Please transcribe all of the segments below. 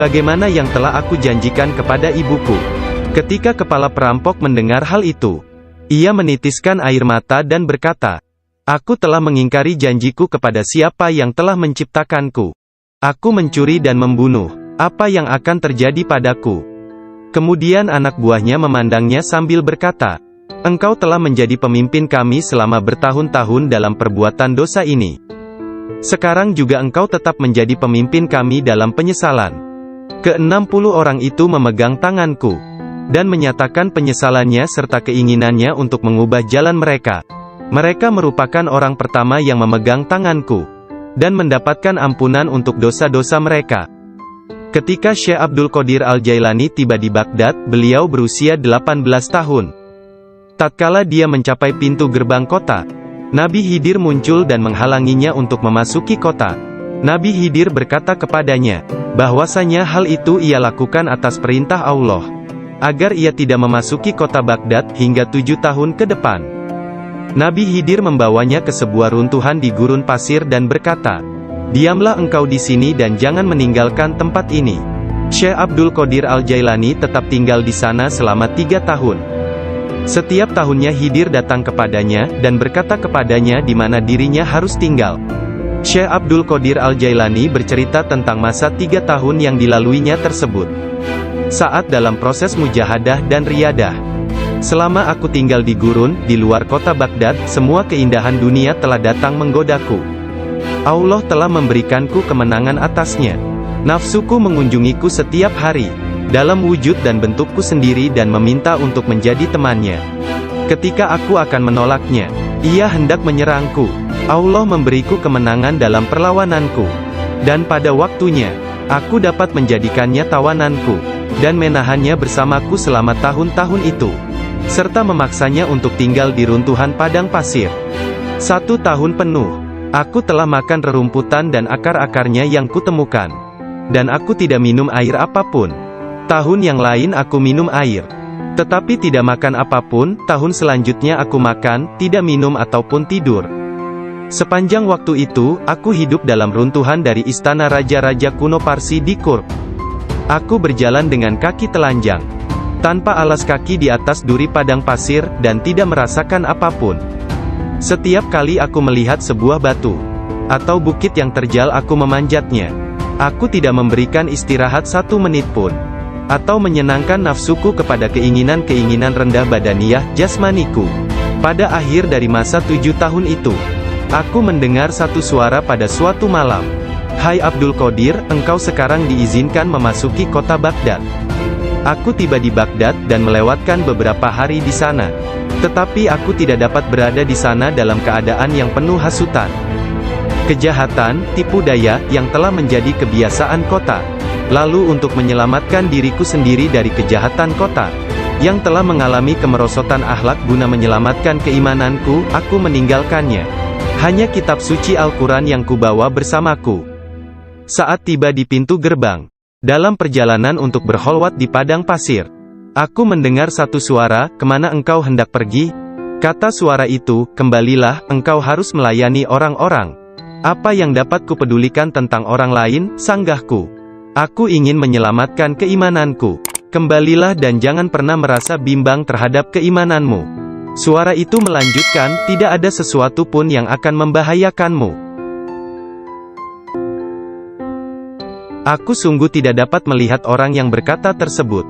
Bagaimana yang telah aku janjikan kepada ibuku. Ketika kepala perampok mendengar hal itu, ia menitiskan air mata dan berkata, aku telah mengingkari janjiku kepada siapa yang telah menciptakanku. Aku mencuri dan membunuh. Apa yang akan terjadi padaku? Kemudian anak buahnya memandangnya sambil berkata, engkau telah menjadi pemimpin kami selama bertahun-tahun dalam perbuatan dosa ini. Sekarang juga engkau tetap menjadi pemimpin kami dalam penyesalan. Ke-60 orang itu memegang tanganku, dan menyatakan penyesalannya serta keinginannya untuk mengubah jalan mereka. Mereka merupakan orang pertama yang memegang tanganku, dan mendapatkan ampunan untuk dosa-dosa mereka. Ketika Syekh Abdul Qadir Al-Jailani tiba di Baghdad, beliau berusia 18 tahun. Tatkala dia mencapai pintu gerbang kota, Nabi Khidir muncul dan menghalanginya untuk memasuki kota. Nabi Khidir berkata kepadanya, bahwasanya hal itu ia lakukan atas perintah Allah, agar ia tidak memasuki kota Baghdad hingga 7 tahun ke depan. Nabi Khidir membawanya ke sebuah runtuhan di gurun pasir dan berkata, diamlah engkau di sini dan jangan meninggalkan tempat ini. Syekh Abdul Qadir Al-Jailani tetap tinggal di sana selama 3 tahun. Setiap tahunnya Khidir datang kepadanya, dan berkata kepadanya di mana dirinya harus tinggal. Syekh Abdul Qadir Al-Jailani bercerita tentang masa 3 tahun yang dilaluinya tersebut. Saat dalam proses mujahadah dan riyadah. Selama aku tinggal di gurun, di luar kota Baghdad, semua keindahan dunia telah datang menggodaku. Allah telah memberikanku kemenangan atasnya. Nafsuku mengunjungiku setiap hari, dalam wujud dan bentukku sendiri dan meminta untuk menjadi temannya. Ketika aku akan menolaknya, ia hendak menyerangku. Allah memberiku kemenangan dalam perlawananku. Dan pada waktunya, aku dapat menjadikannya tawananku, dan menahannya bersamaku selama tahun-tahun itu, serta memaksanya untuk tinggal di runtuhan padang pasir. 1 tahun penuh, aku telah makan rerumputan dan akar-akarnya yang kutemukan. Dan aku tidak minum air apapun. Tahun yang lain aku minum air, tetapi tidak makan apapun. Tahun selanjutnya aku makan, tidak minum ataupun tidur. Sepanjang waktu itu, aku hidup dalam runtuhan dari istana raja-raja kuno Parsi di Kurd. Aku berjalan dengan kaki telanjang, tanpa alas kaki di atas duri padang pasir, dan tidak merasakan apapun. Setiap kali aku melihat sebuah batu atau bukit yang terjal, aku memanjatnya. Aku tidak memberikan istirahat 1 menit pun, atau menyenangkan nafsuku kepada keinginan-keinginan rendah badaniah jasmaniku. Pada akhir dari masa 7 tahun itu, aku mendengar satu suara pada suatu malam. Hai Abdul Qadir, engkau sekarang diizinkan memasuki kota Baghdad. Aku tiba di Baghdad dan melewatkan beberapa hari di sana. Tetapi aku tidak dapat berada di sana dalam keadaan yang penuh hasutan, kejahatan, tipu daya, yang telah menjadi kebiasaan kota. Lalu untuk menyelamatkan diriku sendiri dari kejahatan kota, yang telah mengalami kemerosotan akhlak, guna menyelamatkan keimananku, aku meninggalkannya. Hanya kitab suci Al-Quran yang kubawa bersamaku. Saat tiba di pintu gerbang, dalam perjalanan untuk berkholwat di padang pasir, aku mendengar satu suara, kemana engkau hendak pergi? Kata suara itu, kembalilah, engkau harus melayani orang-orang. Apa yang dapat kupedulikan tentang orang lain, sanggahku. Aku ingin menyelamatkan keimananku. Kembalilah dan jangan pernah merasa bimbang terhadap keimananmu. Suara itu melanjutkan, tidak ada sesuatu pun yang akan membahayakanmu. Aku sungguh tidak dapat melihat orang yang berkata tersebut.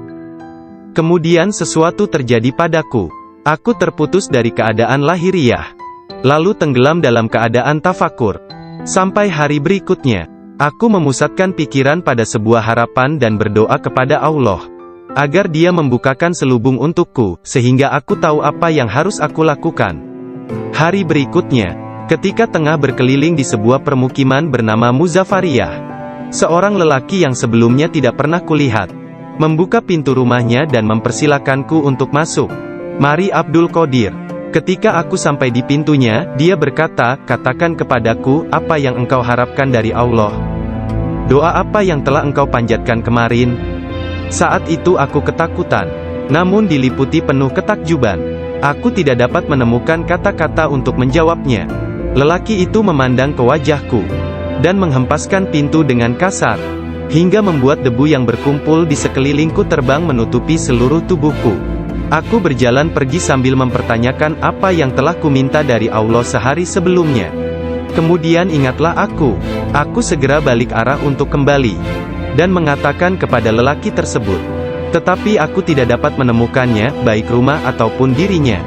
Kemudian sesuatu terjadi padaku. Aku terputus dari keadaan lahiriah, lalu tenggelam dalam keadaan tafakur. Sampai hari berikutnya, aku memusatkan pikiran pada sebuah harapan dan berdoa kepada Allah, agar Dia membukakan selubung untukku, sehingga aku tahu apa yang harus aku lakukan. Hari berikutnya, ketika tengah berkeliling di sebuah permukiman bernama Muzaffariyah, seorang lelaki yang sebelumnya tidak pernah kulihat, membuka pintu rumahnya dan mempersilakanku untuk masuk. Mari Abdul Qadir. Ketika aku sampai di pintunya, dia berkata, katakan kepadaku, apa yang engkau harapkan dari Allah? Doa apa yang telah engkau panjatkan kemarin? Saat itu aku ketakutan, namun diliputi penuh ketakjuban. Aku tidak dapat menemukan kata-kata untuk menjawabnya. Lelaki itu memandang ke wajahku, dan menghempaskan pintu dengan kasar. hingga membuat debu yang berkumpul di sekelilingku terbang menutupi seluruh tubuhku. Aku berjalan pergi sambil mempertanyakan apa yang telah kuminta dari Allah sehari sebelumnya. Kemudian ingatlah aku. Aku segera balik arah untuk kembali, dan mengatakan kepada lelaki tersebut. Tetapi aku tidak dapat menemukannya, baik rumah ataupun dirinya.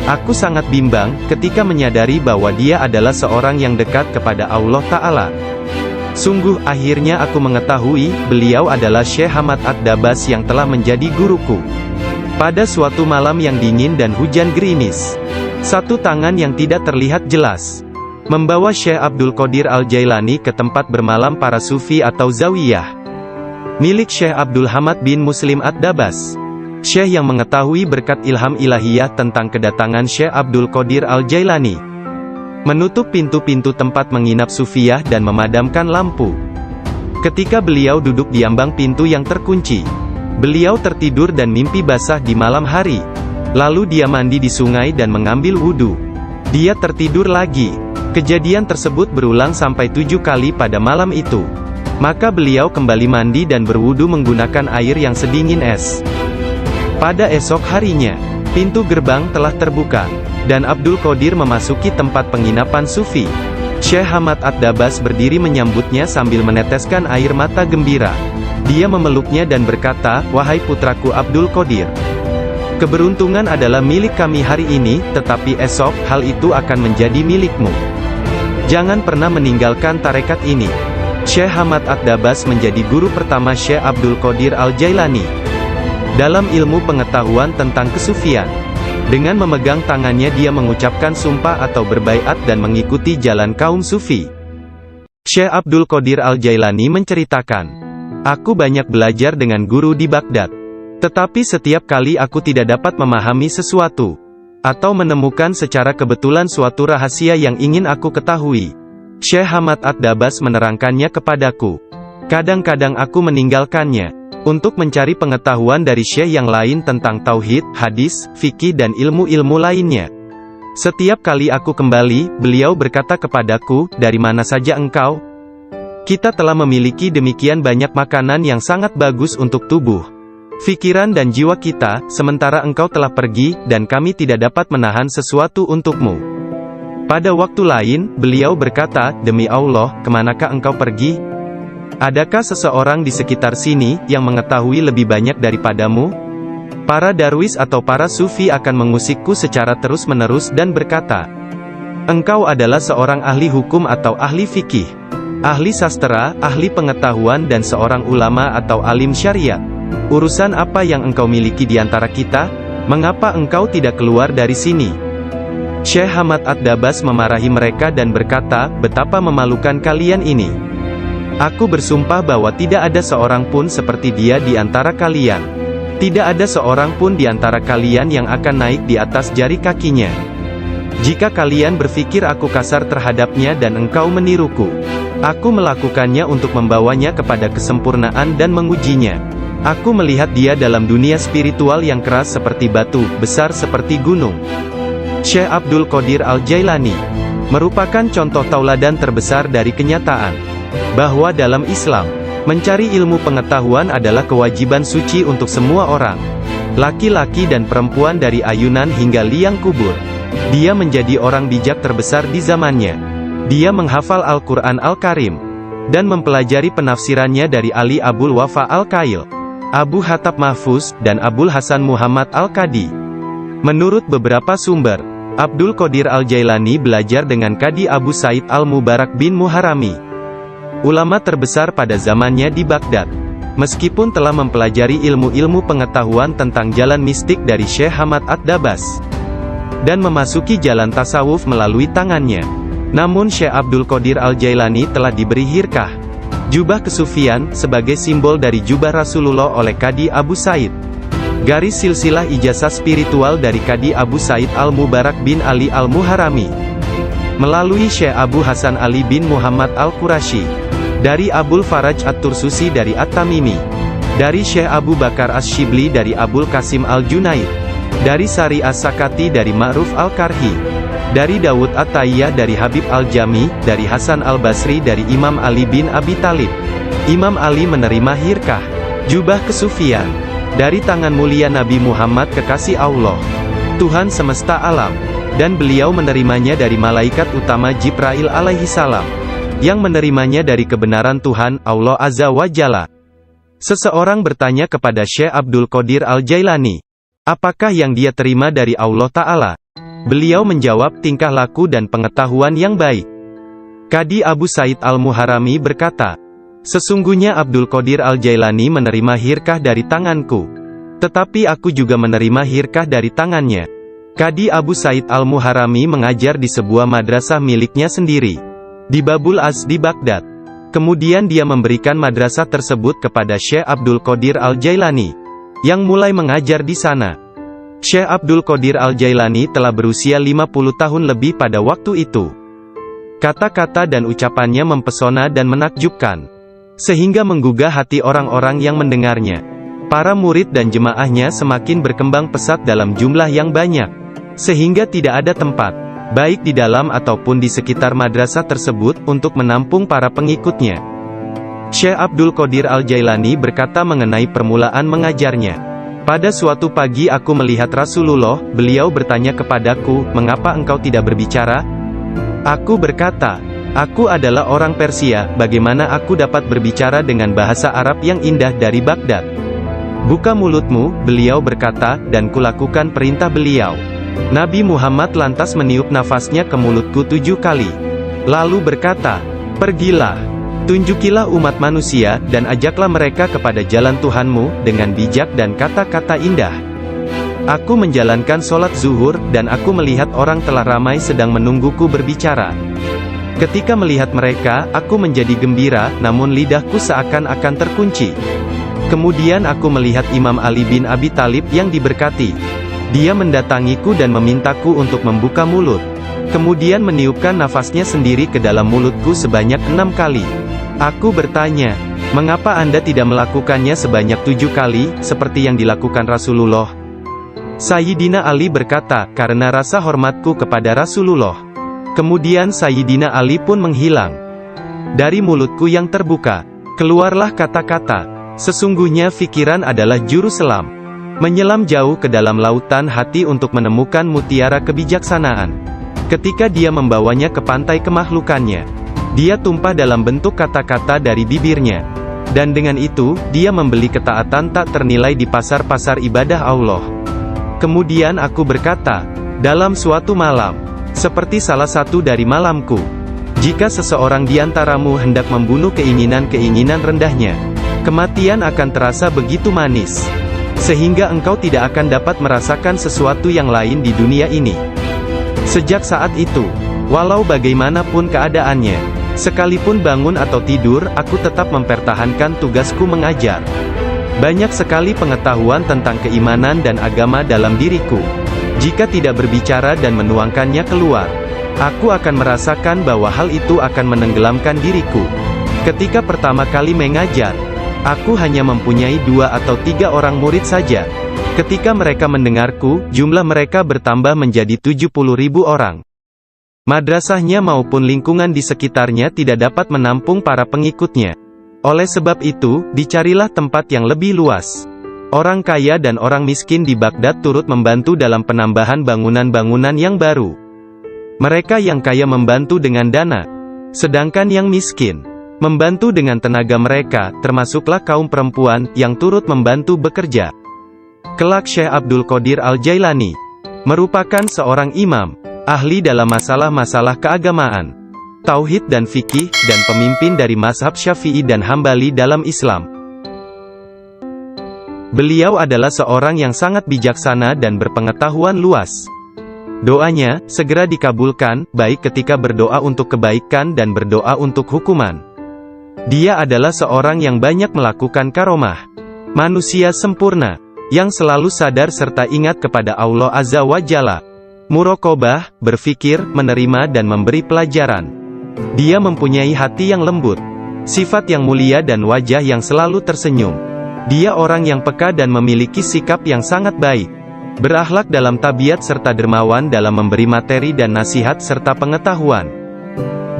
Aku sangat bimbang, ketika menyadari bahwa dia adalah seorang yang dekat kepada Allah Ta'ala. Sungguh, akhirnya aku mengetahui, beliau adalah Syekh Hamad Ad-Dabas yang telah menjadi guruku. Pada suatu malam yang dingin dan hujan gerimis, satu tangan yang tidak terlihat jelas membawa Syekh Abdul Qadir Al-Jailani ke tempat bermalam para sufi atau zawiyah milik Syekh Abdul Hamad bin Muslim Ad-Dabas. Syekh yang mengetahui berkat ilham ilahiyah tentang kedatangan Syekh Abdul Qadir Al-Jailani menutup pintu-pintu tempat menginap sufiyah dan memadamkan lampu. Ketika beliau duduk di ambang pintu yang terkunci, beliau tertidur dan mimpi basah di malam hari. Lalu dia mandi di sungai dan mengambil wudhu. Dia tertidur lagi. Kejadian tersebut berulang sampai 7 kali pada malam itu. Maka beliau kembali mandi dan berwudhu menggunakan air yang sedingin es. Pada esok harinya, pintu gerbang telah terbuka, dan Abdul Qadir memasuki tempat penginapan sufi. Syekh Hamad Ad-Dabas berdiri menyambutnya sambil meneteskan air mata gembira. Dia memeluknya dan berkata, "Wahai putraku Abdul Qadir, keberuntungan adalah milik kami hari ini, tetapi esok, hal itu akan menjadi milikmu. Jangan pernah meninggalkan tarekat ini." Syekh Hamad Ad-Dabas menjadi guru pertama Syekh Abdul Qadir Al-Jailani dalam ilmu pengetahuan tentang kesufian. Dengan memegang tangannya dia mengucapkan sumpah atau berbaiat dan mengikuti jalan kaum sufi. Syekh Abdul Qadir Al-Jailani menceritakan, "Aku banyak belajar dengan guru di Baghdad. Tetapi setiap kali aku tidak dapat memahami sesuatu, atau menemukan secara kebetulan suatu rahasia yang ingin aku ketahui, Syekh Hamad Ad-Dabas menerangkannya kepadaku. Kadang-kadang aku meninggalkannya untuk mencari pengetahuan dari syekh yang lain tentang tauhid, hadis, fikih dan ilmu-ilmu lainnya. Setiap kali aku kembali, beliau berkata kepadaku, 'Dari mana saja engkau?' Kita telah memiliki demikian banyak makanan yang sangat bagus untuk tubuh, pikiran dan jiwa kita, sementara engkau telah pergi, dan kami tidak dapat menahan sesuatu untukmu." Pada waktu lain, beliau berkata, "Demi Allah, kemanakah engkau pergi? Adakah seseorang di sekitar sini, yang mengetahui lebih banyak daripadamu?" Para darwis atau para sufi akan mengusikku secara terus-menerus dan berkata, "Engkau adalah seorang ahli hukum atau ahli fikih, ahli sastra, ahli pengetahuan dan seorang ulama atau alim syariat. Urusan apa yang engkau miliki di antara kita? Mengapa engkau tidak keluar dari sini?" Syekh Hamad Ad-Dabas memarahi mereka dan berkata, "Betapa memalukan kalian ini. Aku bersumpah bahwa tidak ada seorang pun seperti dia di antara kalian. Tidak ada seorang pun di antara kalian yang akan naik di atas jari kakinya. Jika kalian berpikir aku kasar terhadapnya dan engkau meniruku, aku melakukannya untuk membawanya kepada kesempurnaan dan mengujinya. Aku melihat dia dalam dunia spiritual yang keras seperti batu, besar seperti gunung." Syekh Abdul Qadir Al-Jailani merupakan contoh tauladan terbesar dari kenyataan bahwa dalam Islam, mencari ilmu pengetahuan adalah kewajiban suci untuk semua orang, laki-laki dan perempuan dari ayunan hingga liang kubur. Dia menjadi orang bijak terbesar di zamannya. Dia menghafal Al-Quran Al-Karim dan mempelajari penafsirannya dari Ali Abul Wafa Al-Kail, Abu Hatab Mahfuz, dan Abul Hasan Muhammad Al-Qadi. Menurut beberapa sumber, Abdul Qadir Al-Jailani belajar dengan Qadi Abu Said Al-Mubarak bin Muharrami, ulama terbesar pada zamannya di Baghdad. Meskipun telah mempelajari ilmu-ilmu pengetahuan tentang jalan mistik dari Syekh Hamad Ad-Dabas, dan memasuki jalan tasawuf melalui tangannya, namun Syekh Abdul Qadir Al-Jailani telah diberi hirkah, jubah kesufian, sebagai simbol dari jubah Rasulullah oleh Qadi Abu Said. Garis silsilah ijazah spiritual dari Qadi Abu Said Al-Mubarak bin Ali Al-Muharrami, melalui Syekh Abu Hasan Ali bin Muhammad Al-Qurashi, dari Abul Faraj At-Tursusi dari At-Tamimi, dari Syekh Abu Bakar As-Shibli dari Abul Qasim Al-Junaid, dari Sari As-Sakati dari Ma'ruf Al-Karhi, dari Dawud At-Tayyah dari Habib Al-Jami, dari Hasan Al-Basri dari Imam Ali bin Abi Talib, Imam Ali menerima hirkah, jubah kesufian, dari tangan mulia Nabi Muhammad kekasih Allah, Tuhan semesta alam, dan beliau menerimanya dari malaikat utama Jibril alaihi salam, yang menerimanya dari kebenaran Tuhan, Allah Azza wa Jalla. Seseorang bertanya kepada Syekh Abdul Qadir Al-Jailani, apakah yang dia terima dari Allah Ta'ala? Beliau menjawab, tingkah laku dan pengetahuan yang baik. Qadi Abu Said Al-Muharrami berkata, sesungguhnya Abdul Qadir Al-Jailani menerima hirkah dari tanganku, tetapi aku juga menerima hirkah dari tangannya. Qadi Abu Said Al-Muharrami mengajar di sebuah madrasah miliknya sendiri, di Babul Az di Baghdad. Kemudian dia memberikan madrasah tersebut kepada Syekh Abdul Qadir Al-Jailani, yang mulai mengajar di sana. Syekh Abdul Qadir Al-Jailani telah berusia 50 tahun lebih pada waktu itu. Kata-kata dan ucapannya mempesona dan menakjubkan, sehingga menggugah hati orang-orang yang mendengarnya. Para murid dan jemaahnya semakin berkembang pesat dalam jumlah yang banyak, sehingga tidak ada tempat, baik di dalam ataupun di sekitar madrasah tersebut, untuk menampung para pengikutnya. Syekh Abdul Qadir Al-Jailani berkata mengenai permulaan mengajarnya. Pada suatu pagi aku melihat Rasulullah, beliau bertanya kepadaku, mengapa engkau tidak berbicara? Aku berkata, aku adalah orang Persia, bagaimana aku dapat berbicara dengan bahasa Arab yang indah dari Baghdad? Buka mulutmu, beliau berkata, dan kulakukan perintah beliau. Nabi Muhammad lantas meniup nafasnya ke mulutku 7 kali. Lalu berkata, pergilah, tunjukilah umat manusia, dan ajaklah mereka kepada jalan Tuhanmu, dengan bijak dan kata-kata indah. Aku menjalankan sholat zuhur, dan aku melihat orang telah ramai sedang menungguku berbicara. Ketika melihat mereka, aku menjadi gembira, namun lidahku seakan-akan terkunci. Kemudian aku melihat Imam Ali bin Abi Thalib yang diberkati. Dia mendatangiku dan memintaku untuk membuka mulut. Kemudian meniupkan nafasnya sendiri ke dalam mulutku sebanyak 6 kali. Aku bertanya, mengapa Anda tidak melakukannya sebanyak 7 kali, seperti yang dilakukan Rasulullah? Sayyidina Ali berkata, karena rasa hormatku kepada Rasulullah. Kemudian Sayyidina Ali pun menghilang. Dari mulutku yang terbuka, keluarlah kata-kata, sesungguhnya fikiran adalah juru selam. Menyelam jauh ke dalam lautan hati untuk menemukan mutiara kebijaksanaan. Ketika dia membawanya ke pantai kemakhlukannya, dia tumpah dalam bentuk kata-kata dari bibirnya. Dan dengan itu, dia membeli ketaatan tak ternilai di pasar-pasar ibadah Allah. Kemudian aku berkata, dalam suatu malam, seperti salah satu dari malamku, jika seseorang di antaramu hendak membunuh keinginan-keinginan rendahnya, kematian akan terasa begitu manis, sehingga engkau tidak akan dapat merasakan sesuatu yang lain di dunia ini. Sejak saat itu, walau bagaimanapun keadaannya, sekalipun bangun atau tidur, aku tetap mempertahankan tugasku mengajar. Banyak sekali pengetahuan tentang keimanan dan agama dalam diriku. Jika tidak berbicara dan menuangkannya keluar, aku akan merasakan bahwa hal itu akan menenggelamkan diriku. Ketika pertama kali mengajar, aku hanya mempunyai 2 atau 3 orang murid saja. Ketika mereka mendengarku, jumlah mereka bertambah menjadi 70.000 orang. Madrasahnya maupun lingkungan di sekitarnya tidak dapat menampung para pengikutnya. Oleh sebab itu, dicarilah tempat yang lebih luas. Orang kaya dan orang miskin di Baghdad turut membantu dalam penambahan bangunan-bangunan yang baru. Mereka yang kaya membantu dengan dana, sedangkan yang miskin membantu dengan tenaga mereka, termasuklah kaum perempuan, yang turut membantu bekerja. Kelak Syekh Abdul Qadir Al-Jailani merupakan seorang imam, ahli dalam masalah-masalah keagamaan, tauhid dan fikih, dan pemimpin dari mazhab Syafi'i dan Hambali dalam Islam. Beliau adalah seorang yang sangat bijaksana dan berpengetahuan luas. Doanya segera dikabulkan, baik ketika berdoa untuk kebaikan dan berdoa untuk hukuman. Dia adalah seorang yang banyak melakukan karomah. Manusia sempurna, yang selalu sadar serta ingat kepada Allah Azza wa Jalla. Muraqabah, berfikir, menerima dan memberi pelajaran. Dia mempunyai hati yang lembut, sifat yang mulia dan wajah yang selalu tersenyum. Dia orang yang peka dan memiliki sikap yang sangat baik. Berakhlak dalam tabiat serta dermawan dalam memberi materi dan nasihat serta pengetahuan.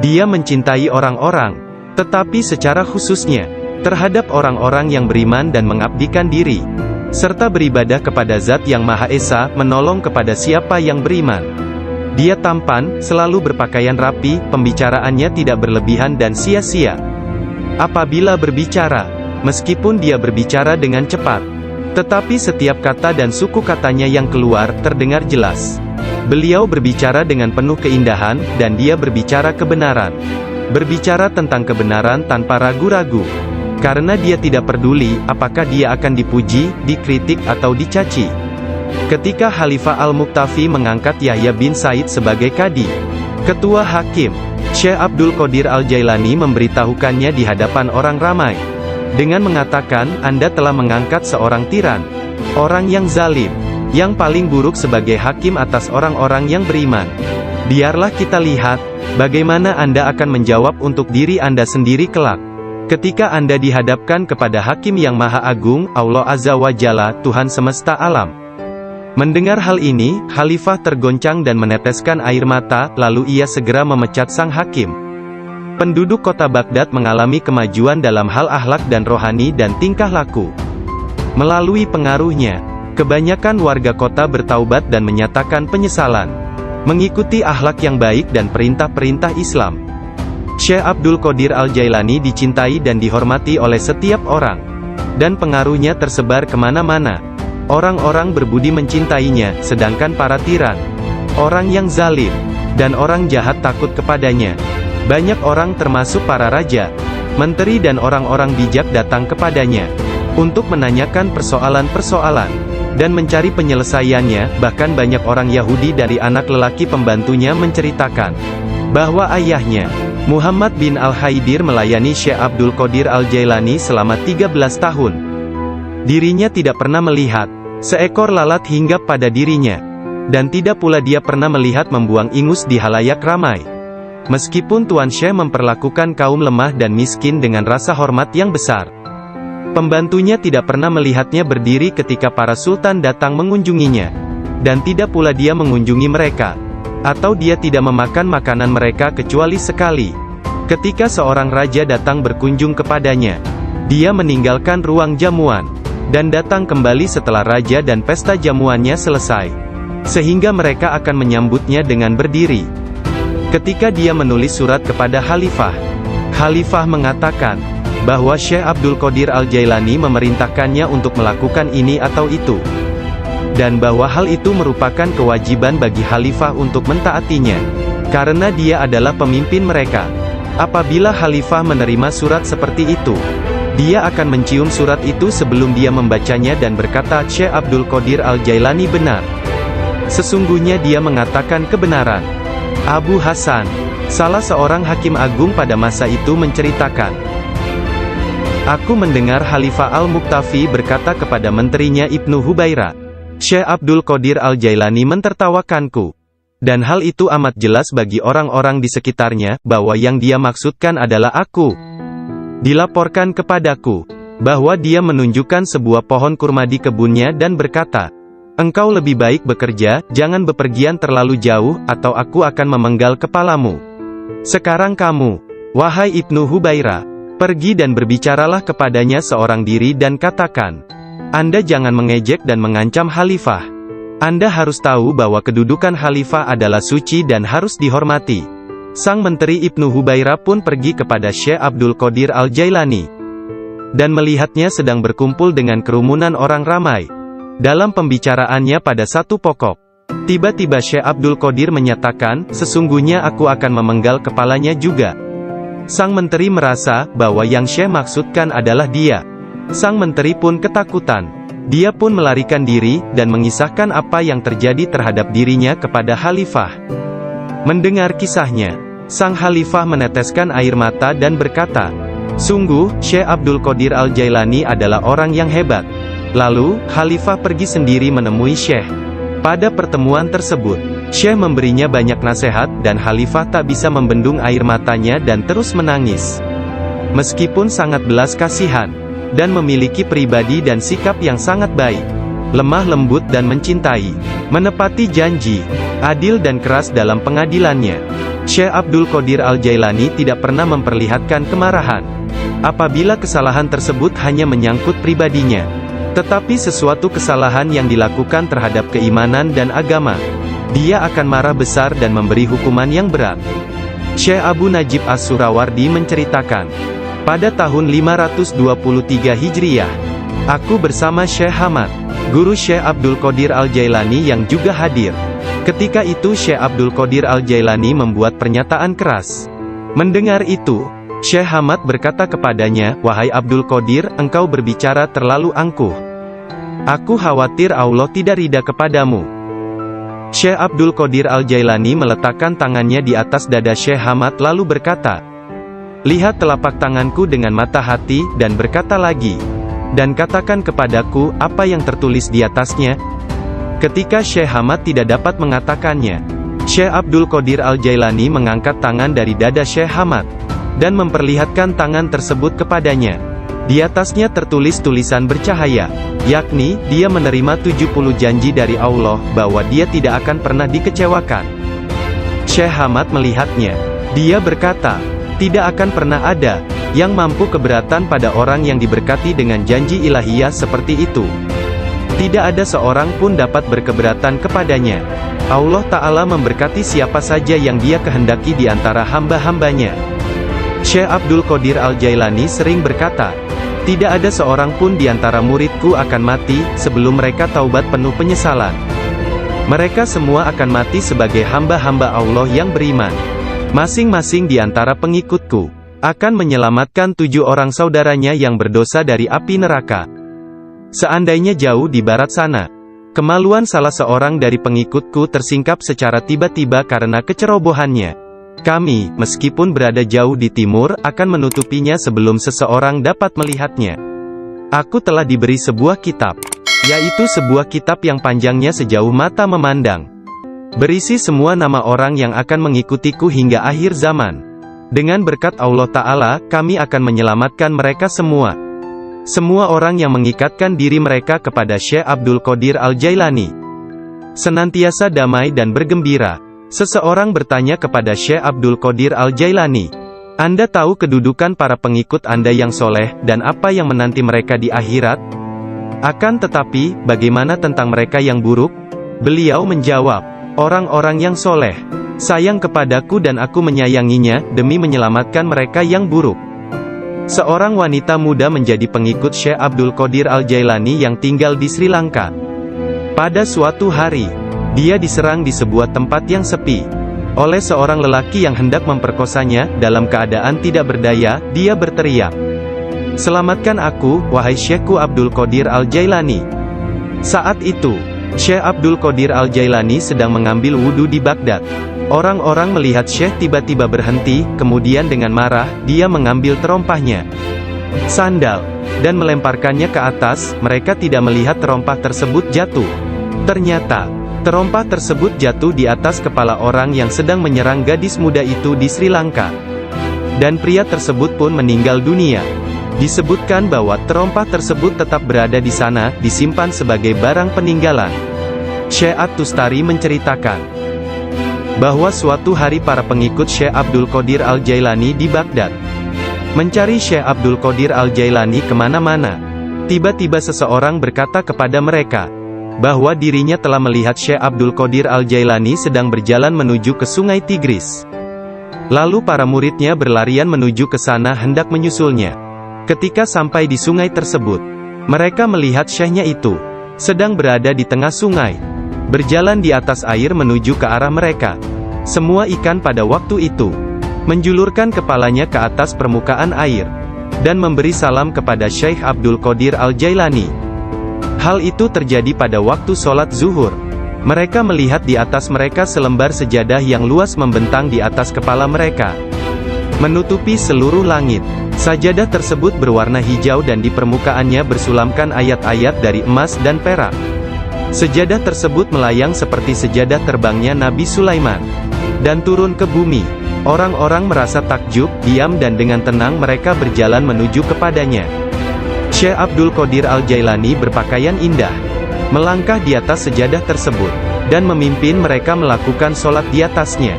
Dia mencintai orang-orang, tetapi secara khususnya, terhadap orang-orang yang beriman dan mengabdikan diri, serta beribadah kepada Zat yang Maha Esa, menolong kepada siapa yang beriman. Dia tampan, selalu berpakaian rapi, pembicaraannya tidak berlebihan dan sia-sia. Apabila berbicara, meskipun dia berbicara dengan cepat, tetapi setiap kata dan suku katanya yang keluar, terdengar jelas. Beliau berbicara dengan penuh keindahan, dan dia berbicara kebenaran. Berbicara tentang kebenaran tanpa ragu-ragu. Karena dia tidak peduli, apakah dia akan dipuji, dikritik atau dicaci. Ketika Khalifah Al-Muqtafi mengangkat Yahya bin Said sebagai kadi, ketua hakim, Syekh Abdul Qadir Al-Jailani memberitahukannya di hadapan orang ramai, dengan mengatakan, Anda telah mengangkat seorang tiran, orang yang zalim, yang paling buruk sebagai hakim atas orang-orang yang beriman. Biarlah kita lihat, bagaimana Anda akan menjawab untuk diri Anda sendiri kelak. Ketika Anda dihadapkan kepada Hakim yang Maha Agung, Allah Azza wa Jalla, Tuhan semesta alam. Mendengar hal ini, Khalifah tergoncang dan meneteskan air mata, lalu ia segera memecat sang hakim. Penduduk kota Baghdad mengalami kemajuan dalam hal akhlak dan rohani dan tingkah laku. Melalui pengaruhnya, kebanyakan warga kota bertaubat dan menyatakan penyesalan, mengikuti akhlak yang baik dan perintah-perintah Islam. Syekh Abdul Qadir Al-Jailani dicintai dan dihormati oleh setiap orang, dan pengaruhnya tersebar kemana-mana. Orang-orang berbudi mencintainya, sedangkan para tiran, orang yang zalim, dan orang jahat takut kepadanya. Banyak orang termasuk para raja, menteri dan orang-orang bijak datang kepadanya, untuk menanyakan persoalan-persoalan, dan mencari penyelesaiannya. Bahkan banyak orang Yahudi dari anak lelaki pembantunya menceritakan, bahwa ayahnya, Muhammad bin Al-Haidir melayani Syekh Abdul Qadir Al-Jailani selama 13 tahun. Dirinya tidak pernah melihat seekor lalat hinggap pada dirinya, dan tidak pula dia pernah melihat membuang ingus di halayak ramai. Meskipun Tuan Syekh memperlakukan kaum lemah dan miskin dengan rasa hormat yang besar, pembantunya tidak pernah melihatnya berdiri ketika para sultan datang mengunjunginya, dan tidak pula dia mengunjungi mereka, atau dia tidak memakan makanan mereka kecuali sekali. Ketika seorang raja datang berkunjung kepadanya, dia meninggalkan ruang jamuan, dan datang kembali setelah raja dan pesta jamuannya selesai, sehingga mereka akan menyambutnya dengan berdiri. Ketika dia menulis surat kepada Khalifah, Khalifah mengatakan, bahwa Syekh Abdul Qadir Al-Jailani memerintahkannya untuk melakukan ini atau itu, dan bahwa hal itu merupakan kewajiban bagi Khalifah untuk mentaatinya, karena dia adalah pemimpin mereka. Apabila Khalifah menerima surat seperti itu, dia akan mencium surat itu sebelum dia membacanya dan berkata, Syekh Abdul Qadir Al-Jailani benar. Sesungguhnya dia mengatakan kebenaran. Abu Hasan, salah seorang hakim agung pada masa itu menceritakan, aku mendengar Khalifah Al-Muqtafi berkata kepada menterinya Ibnu Hubaira, Syekh Abdul Qadir Al-Jailani mentertawakanku. Dan hal itu amat jelas bagi orang-orang di sekitarnya, bahwa yang dia maksudkan adalah aku. Dilaporkan kepadaku, bahwa dia menunjukkan sebuah pohon kurma di kebunnya dan berkata, engkau lebih baik bekerja, jangan bepergian terlalu jauh, atau aku akan memenggal kepalamu. Sekarang kamu, wahai Ibnu Hubaira, pergi dan berbicaralah kepadanya seorang diri dan katakan, Anda jangan mengejek dan mengancam Khalifah. Anda harus tahu bahwa kedudukan Khalifah adalah suci dan harus dihormati. Sang menteri Ibnu Hubaira pun pergi kepada Syekh Abdul Qadir Al-Jailani, dan melihatnya sedang berkumpul dengan kerumunan orang ramai. Dalam pembicaraannya pada satu pokok, tiba-tiba Syekh Abdul Qadir menyatakan, sesungguhnya aku akan memenggal kepalanya juga. Sang menteri merasa bahwa yang Syekh maksudkan adalah dia. Sang menteri pun ketakutan. Dia pun melarikan diri, dan mengisahkan apa yang terjadi terhadap dirinya kepada Khalifah. Mendengar kisahnya, sang Khalifah meneteskan air mata dan berkata, sungguh, Syekh Abdul Qadir Al-Jailani adalah orang yang hebat. Lalu, Khalifah pergi sendiri menemui Syekh. Pada pertemuan tersebut, Syekh memberinya banyak nasihat, dan Khalifah tak bisa membendung air matanya dan terus menangis. Meskipun sangat belas kasihan, dan memiliki pribadi dan sikap yang sangat baik, lemah lembut dan mencintai, menepati janji, adil dan keras dalam pengadilannya. Syekh Abdul Qadir Al-Jailani tidak pernah memperlihatkan kemarahan apabila kesalahan tersebut hanya menyangkut pribadinya, tetapi sesuatu kesalahan yang dilakukan terhadap keimanan dan agama, dia akan marah besar dan memberi hukuman yang berat. Syekh Abu Najib As-Surawardi menceritakan, pada tahun 523 Hijriah, aku bersama Syekh Hamad, guru Syekh Abdul Qadir Al-Jailani yang juga hadir. Ketika itu Syekh Abdul Qadir Al-Jailani membuat pernyataan keras. Mendengar itu, Syekh Hamad berkata kepadanya, "Wahai Abdul Qadir, engkau berbicara terlalu angkuh. Aku khawatir Allah tidak ridha kepadamu." Syekh Abdul Qadir Al-Jailani meletakkan tangannya di atas dada Syekh Hamad lalu berkata, "Lihat telapak tanganku dengan mata hati, dan berkata lagi, dan katakan kepadaku, apa yang tertulis di atasnya?" Ketika Syekh Hamad tidak dapat mengatakannya, Syekh Abdul Qadir Al-Jailani mengangkat tangan dari dada Syekh Hamad, dan memperlihatkan tangan tersebut kepadanya. Di atasnya tertulis tulisan bercahaya, yakni, dia menerima 70 janji dari Allah, bahwa dia tidak akan pernah dikecewakan. Syekh Hamad melihatnya. Dia berkata, tidak akan pernah ada yang mampu keberatan pada orang yang diberkati dengan janji ilahiyah seperti itu. Tidak ada seorang pun dapat berkeberatan kepadanya. Allah Ta'ala memberkati siapa saja yang dia kehendaki di antara hamba-hambanya. Syekh Abdul Qadir Al-Jailani sering berkata, tidak ada seorang pun di antara muridku akan mati, sebelum mereka taubat penuh penyesalan. Mereka semua akan mati sebagai hamba-hamba Allah yang beriman. Masing-masing di antara pengikutku akan menyelamatkan 7 orang saudaranya yang berdosa dari api neraka. Seandainya jauh di barat sana, kemaluan salah seorang dari pengikutku tersingkap secara tiba-tiba karena kecerobohannya, kami, meskipun berada jauh di timur, akan menutupinya sebelum seseorang dapat melihatnya. Aku telah diberi sebuah kitab, yaitu sebuah kitab yang panjangnya sejauh mata memandang, berisi semua nama orang yang akan mengikutiku hingga akhir zaman. Dengan berkat Allah Ta'ala, kami akan menyelamatkan mereka semua. Semua orang yang mengikatkan diri mereka kepada Syekh Abdul Qadir Al-Jailani senantiasa damai dan bergembira. Seseorang bertanya kepada Syekh Abdul Qadir Al-Jailani, Anda tahu kedudukan para pengikut Anda yang soleh, dan apa yang menanti mereka di akhirat? Akan tetapi, bagaimana tentang mereka yang buruk? Beliau menjawab, orang-orang yang soleh sayang kepadaku dan aku menyayanginya, demi menyelamatkan mereka yang buruk. Seorang wanita muda menjadi pengikut Syekh Abdul Qadir Al-Jailani yang tinggal di Sri Lanka. Pada suatu hari, dia diserang di sebuah tempat yang sepi oleh seorang lelaki yang hendak memperkosanya. Dalam keadaan tidak berdaya, dia berteriak, "Selamatkan aku, wahai Syekhku Abdul Qadir Al-Jailani." Saat itu, Syekh Abdul Qadir Al-Jailani sedang mengambil wudhu di Baghdad. Orang-orang melihat Syekh tiba-tiba berhenti, kemudian dengan marah, dia mengambil terompahnya, sandal, dan melemparkannya ke atas. Mereka tidak melihat terompah tersebut jatuh. Ternyata, terompah tersebut jatuh di atas kepala orang yang sedang menyerang gadis muda itu di Sri Lanka. Dan pria tersebut pun meninggal dunia. Disebutkan bahwa terompah tersebut tetap berada di sana, disimpan sebagai barang peninggalan. Syekh At-Tustari menceritakan bahwa suatu hari para pengikut Syekh Abdul Qadir Al-Jailani di Baghdad mencari Syekh Abdul Qadir Al-Jailani kemana-mana. Tiba-tiba seseorang berkata kepada mereka bahwa dirinya telah melihat Syekh Abdul Qadir Al-Jailani sedang berjalan menuju ke sungai Tigris. Lalu para muridnya berlarian menuju ke sana hendak menyusulnya. Ketika sampai di sungai tersebut, mereka melihat syekhnya itu sedang berada di tengah sungai, berjalan di atas air menuju ke arah mereka. Semua ikan pada waktu itu menjulurkan kepalanya ke atas permukaan air, dan memberi salam kepada Syekh Abdul Qadir Al-Jailani. Hal itu terjadi pada waktu sholat zuhur. Mereka melihat di atas mereka selembar sejadah yang luas membentang di atas kepala mereka, menutupi seluruh langit. Sajadah tersebut berwarna hijau dan di permukaannya bersulamkan ayat-ayat dari emas dan perak. Sejadah tersebut melayang seperti sejadah terbangnya Nabi Sulaiman, dan turun ke bumi. Orang-orang merasa takjub, diam dan dengan tenang mereka berjalan menuju kepadanya. Syekh Abdul Qadir Al-Jailani berpakaian indah, melangkah di atas sejadah tersebut. dan memimpin mereka melakukan sholat di atasnya.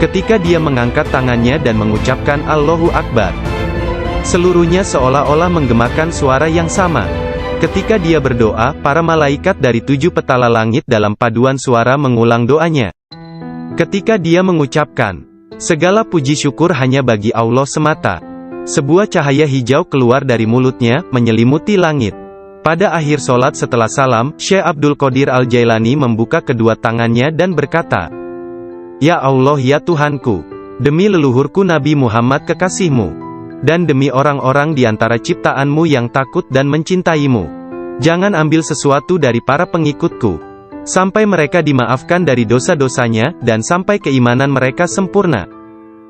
Ketika dia mengangkat tangannya dan mengucapkan Allahu Akbar, seluruhnya seolah-olah menggemakan suara yang sama. Ketika dia berdoa, para malaikat dari 7 petala langit dalam paduan suara mengulang doanya. Ketika dia mengucapkan, segala puji syukur hanya bagi Allah semata, sebuah cahaya hijau keluar dari mulutnya, menyelimuti langit. Pada akhir solat setelah salam, Syekh Abdul Qadir Al-Jailani membuka kedua tangannya dan berkata, Ya Allah ya Tuhanku, demi leluhurku Nabi Muhammad kekasihmu, dan demi orang-orang di antara ciptaanmu yang takut dan mencintaimu, jangan ambil sesuatu dari para pengikutku, sampai mereka dimaafkan dari dosa-dosanya, dan sampai keimanan mereka sempurna.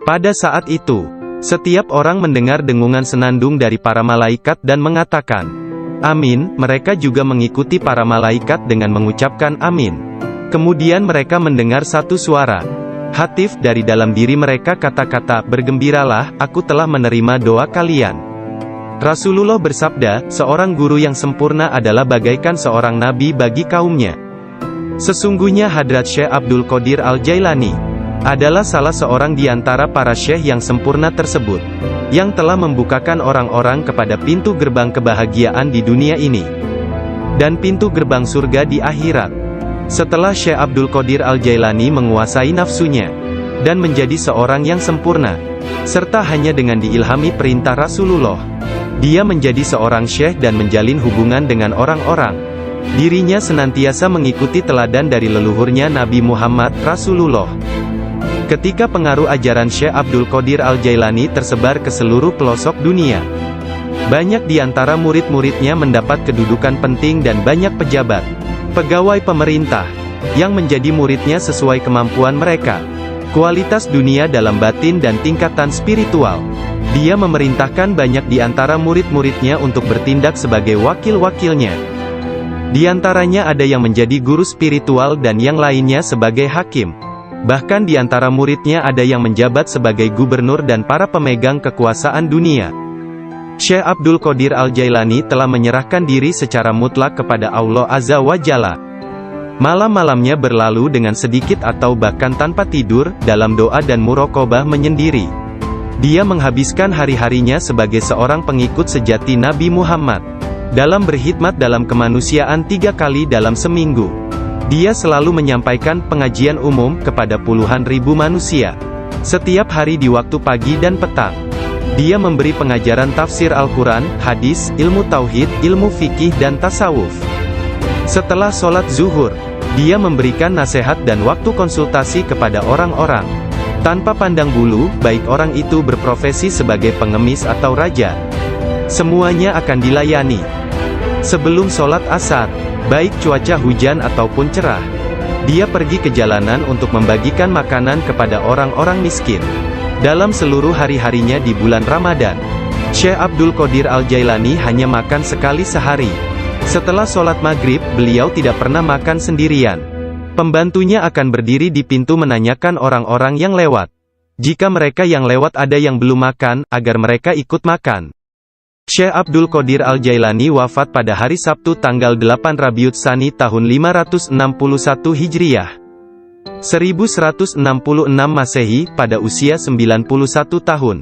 Pada saat itu, setiap orang mendengar dengungan senandung dari para malaikat dan mengatakan, Amin. Mereka juga mengikuti para malaikat dengan mengucapkan Amin. Kemudian mereka mendengar satu suara hatif dari dalam diri mereka, kata-kata, bergembiralah, aku telah menerima doa kalian. Rasulullah bersabda, seorang guru yang sempurna adalah bagaikan seorang nabi bagi kaumnya. Sesungguhnya Hadrat Syekh Abdul Qadir Al-Jailani adalah salah seorang di antara para syekh yang sempurna tersebut, yang telah membukakan orang-orang kepada pintu gerbang kebahagiaan di dunia ini, dan pintu gerbang surga di akhirat. Setelah Syekh Abdul Qadir Al-Jailani menguasai nafsunya, dan menjadi seorang yang sempurna, serta hanya dengan diilhami perintah Rasulullah, dia menjadi seorang syekh dan menjalin hubungan dengan orang-orang. Dirinya senantiasa mengikuti teladan dari leluhurnya Nabi Muhammad, Rasulullah. Ketika pengaruh ajaran Syekh Abdul Qadir Al-Jailani tersebar ke seluruh pelosok dunia, banyak di antara murid-muridnya mendapat kedudukan penting dan banyak pejabat, pegawai pemerintah, yang menjadi muridnya sesuai kemampuan mereka, kualitas dunia dalam batin dan tingkatan spiritual. Dia memerintahkan banyak di antara murid-muridnya untuk bertindak sebagai wakil-wakilnya. Di antaranya ada yang menjadi guru spiritual dan yang lainnya sebagai hakim. Bahkan di antara muridnya ada yang menjabat sebagai gubernur dan para pemegang kekuasaan dunia. Syekh Abdul Qadir Al-Jailani telah menyerahkan diri secara mutlak kepada Allah Azza wa Jalla. Malam-malamnya berlalu dengan sedikit atau bahkan tanpa tidur, dalam doa dan muraqabah menyendiri. Dia menghabiskan hari-harinya sebagai seorang pengikut sejati Nabi Muhammad, dalam berkhidmat dalam kemanusiaan 3 kali dalam seminggu. Dia selalu menyampaikan pengajian umum kepada puluhan ribu manusia, setiap hari di waktu pagi dan petang. Dia memberi pengajaran tafsir Al-Quran, hadis, ilmu tauhid, ilmu fikih dan tasawuf. Setelah sholat zuhur, dia memberikan nasihat dan waktu konsultasi kepada orang-orang, tanpa pandang bulu, baik orang itu berprofesi sebagai pengemis atau raja. Semuanya akan dilayani. Sebelum sholat asar, baik cuaca hujan ataupun cerah, dia pergi ke jalanan untuk membagikan makanan kepada orang-orang miskin. Dalam seluruh hari-harinya di bulan Ramadan, Syekh Abdul Qadir Al-Jailani hanya makan sekali sehari. Setelah sholat maghrib, beliau tidak pernah makan sendirian. Pembantunya akan berdiri di pintu menanyakan orang-orang yang lewat. Jika mereka yang lewat ada yang belum makan, agar mereka ikut makan. Syekh Abdul Qadir Al-Jailani wafat pada hari Sabtu tanggal 8 Rabiul Tsani tahun 561 Hijriah, 1166 Masehi, pada usia 91 tahun.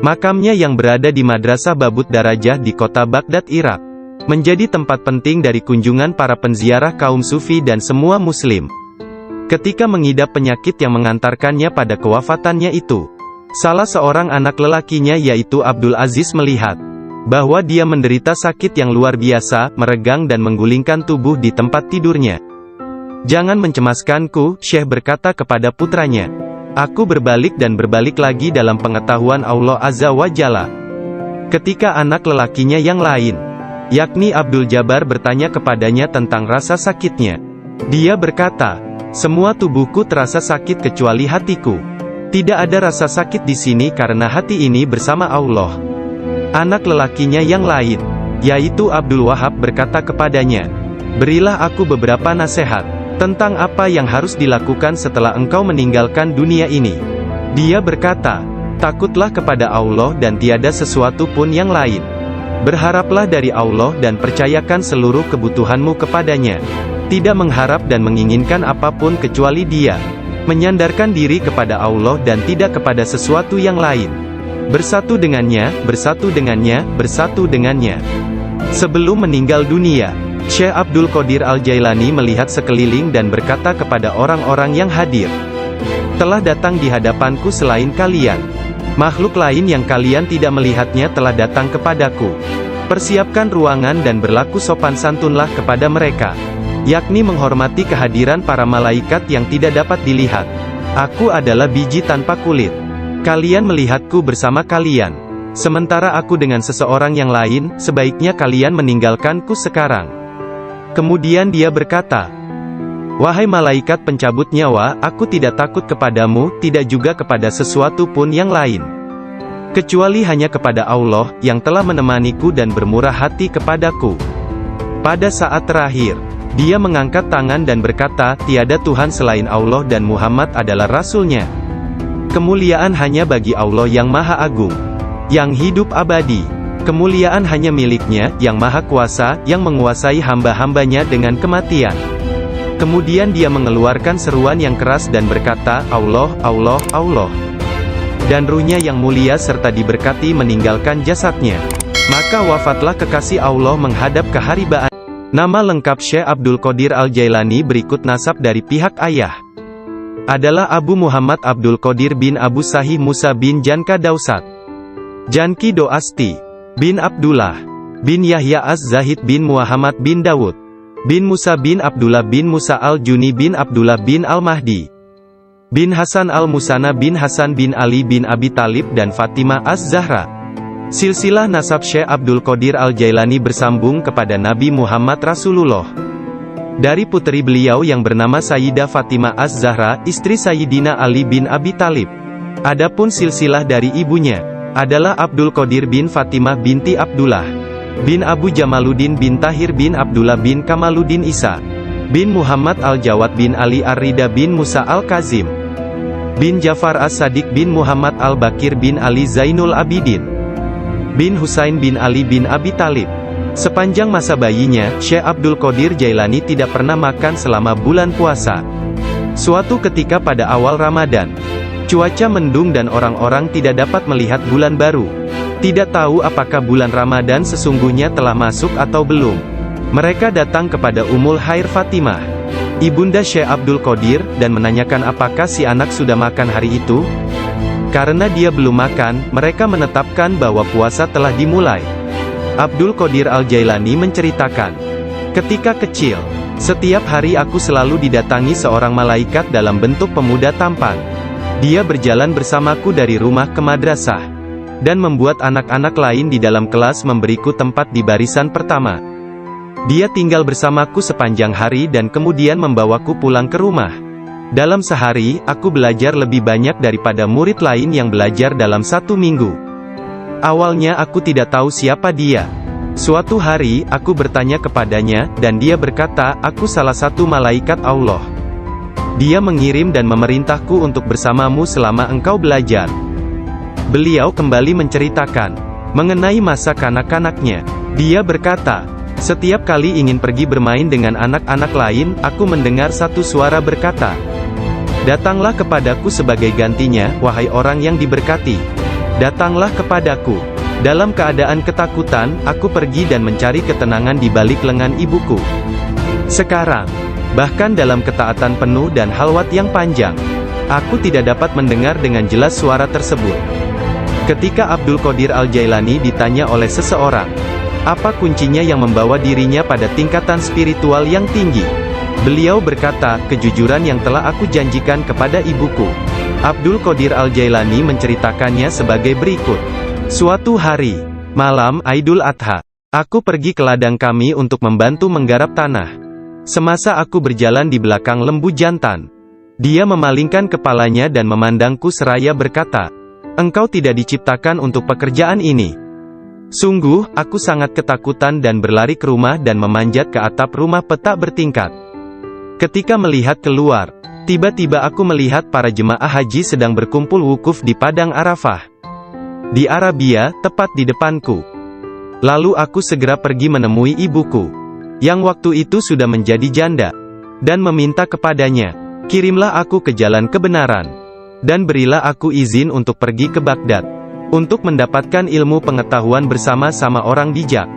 Makamnya yang berada di Madrasah Babut Darajah di kota Baghdad, Irak, menjadi tempat penting dari kunjungan para penziarah kaum sufi dan semua muslim. Ketika mengidap penyakit yang mengantarkannya pada kewafatannya itu, salah seorang anak lelakinya yaitu Abdul Aziz melihat bahwa dia menderita sakit yang luar biasa, meregang dan menggulingkan tubuh di tempat tidurnya. Jangan mencemaskanku, Syekh berkata kepada putranya. Aku berbalik dan berbalik lagi dalam pengetahuan Allah Azza wa Jalla. Ketika anak lelakinya yang lain, yakni Abdul Jabbar, bertanya kepadanya tentang rasa sakitnya, dia berkata, semua tubuhku terasa sakit kecuali hatiku. Tidak ada rasa sakit di sini karena hati ini bersama Allah. Anak lelakinya yang lain, yaitu Abdul Wahab, berkata kepadanya, berilah aku beberapa nasihat tentang apa yang harus dilakukan setelah engkau meninggalkan dunia ini. Dia berkata, takutlah kepada Allah dan tiada sesuatu pun yang lain. Berharaplah dari Allah dan percayakan seluruh kebutuhanmu kepadanya. Tidak mengharap dan menginginkan apapun kecuali Dia. Menyandarkan diri kepada Allah dan tidak kepada sesuatu yang lain. Bersatu dengannya, bersatu dengannya, bersatu dengannya. Sebelum meninggal dunia, Syekh Abdul Qadir Al-Jailani melihat sekeliling dan berkata kepada orang-orang yang hadir, "Telah datang di hadapanku selain kalian. Makhluk lain yang kalian tidak melihatnya telah datang kepadaku. Persiapkan ruangan dan berlaku sopan santunlah kepada mereka." Yakni menghormati kehadiran para malaikat yang tidak dapat dilihat. "Aku adalah biji tanpa kulit. Kalian melihatku bersama kalian. Sementara aku dengan seseorang yang lain, sebaiknya kalian meninggalkanku sekarang." Kemudian dia berkata, "Wahai malaikat pencabut nyawa, aku tidak takut kepadamu, tidak juga kepada sesuatu pun yang lain. Kecuali hanya kepada Allah, yang telah menemaniku dan bermurah hati kepadaku." Pada saat terakhir, dia mengangkat tangan dan berkata, "Tiada Tuhan selain Allah dan Muhammad adalah Rasul-Nya. Kemuliaan hanya bagi Allah yang Maha Agung, yang hidup abadi. Kemuliaan hanya milik-Nya, yang Maha Kuasa, yang menguasai hamba-hambanya dengan kematian." Kemudian dia mengeluarkan seruan yang keras dan berkata, "Allah, Allah, Allah." Dan ruhnya yang mulia serta diberkati meninggalkan jasadnya. Maka wafatlah kekasih Allah menghadap keharibaan. Nama lengkap Syekh Abdul Qadir Al-Jailani berikut nasab dari pihak ayah. Adalah Abu Muhammad Abdul Qadir bin Abu Sahih Musa bin Janka Dausat, Janki Doasti, bin Abdullah, bin Yahya Az-Zahid bin Muhammad bin Dawud, bin Musa bin Abdullah bin Musa Al-Juni bin Abdullah bin Al-Mahdi, bin Hasan Al-Musana bin Hasan bin Ali bin Abi Talib dan Fatimah Az-Zahra. Silsilah nasab Syekh Abdul Qadir Al-Jailani bersambung kepada Nabi Muhammad Rasulullah. Dari putri beliau yang bernama Sayyidah Fatimah Az-Zahra, istri Sayyidina Ali bin Abi Talib. Adapun silsilah dari ibunya, adalah Abdul Qadir bin Fatimah binti Abdullah, bin Abu Jamaluddin bin Tahir bin Abdullah bin Kamaluddin Isa, bin Muhammad Al-Jawad bin Ali Ar-Rida bin Musa Al-Kazim, bin Jafar As-Sadiq bin Muhammad Al-Bakir bin Ali Zainul Abidin, bin Husain bin Ali bin Abi Talib. Sepanjang masa bayinya, Syekh Abdul Qadir Jailani tidak pernah makan selama bulan puasa. Suatu ketika pada awal Ramadan, cuaca mendung dan orang-orang tidak dapat melihat bulan baru. Tidak tahu apakah bulan Ramadan sesungguhnya telah masuk atau belum. Mereka datang kepada Ummul Khair Fatimah, ibunda Syekh Abdul Qadir, dan menanyakan apakah si anak sudah makan hari itu. Karena dia belum makan, mereka menetapkan bahwa puasa telah dimulai. Abdul Qadir Al-Jailani menceritakan, "Ketika kecil, setiap hari aku selalu didatangi seorang malaikat dalam bentuk pemuda tampan. Dia berjalan bersamaku dari rumah ke madrasah, dan membuat anak-anak lain di dalam kelas memberiku tempat di barisan pertama. Dia tinggal bersamaku sepanjang hari dan kemudian membawaku pulang ke rumah. Dalam sehari, aku belajar lebih banyak daripada murid lain yang belajar dalam 1 minggu. Awalnya aku tidak tahu siapa dia. Suatu hari, aku bertanya kepadanya, dan dia berkata, 'Aku salah satu malaikat Allah. Dia mengirim dan memerintahku untuk bersamamu selama engkau belajar.' Beliau kembali menceritakan mengenai masa kanak-kanaknya. Dia berkata, 'Setiap kali ingin pergi bermain dengan anak-anak lain, aku mendengar satu suara berkata, "Datanglah kepadaku sebagai gantinya, wahai orang yang diberkati. Datanglah kepadaku." Dalam keadaan ketakutan, aku pergi dan mencari ketenangan di balik lengan ibuku. Sekarang, bahkan dalam ketaatan penuh dan halwat yang panjang, aku tidak dapat mendengar dengan jelas suara tersebut." Ketika Abdul Qadir Al-Jailani ditanya oleh seseorang, apa kuncinya yang membawa dirinya pada tingkatan spiritual yang tinggi, beliau berkata, "Kejujuran yang telah aku janjikan kepada ibuku." Abdul Qadir Al-Jailani menceritakannya sebagai berikut. Suatu hari, malam Idul Adha, aku pergi ke ladang kami untuk membantu menggarap tanah. Semasa aku berjalan di belakang lembu jantan, dia memalingkan kepalanya dan memandangku seraya berkata, "Engkau tidak diciptakan untuk pekerjaan ini." Sungguh, aku sangat ketakutan dan berlari ke rumah dan memanjat ke atap rumah petak bertingkat. Ketika melihat keluar, tiba-tiba aku melihat para jemaah haji sedang berkumpul wukuf di Padang Arafah, di Arabia, tepat di depanku. Lalu aku segera pergi menemui ibuku. yang waktu itu sudah menjadi janda, dan meminta kepadanya, "Kirimlah aku ke jalan kebenaran, dan berilah aku izin untuk pergi ke Baghdad, untuk mendapatkan ilmu pengetahuan bersama-sama orang bijak,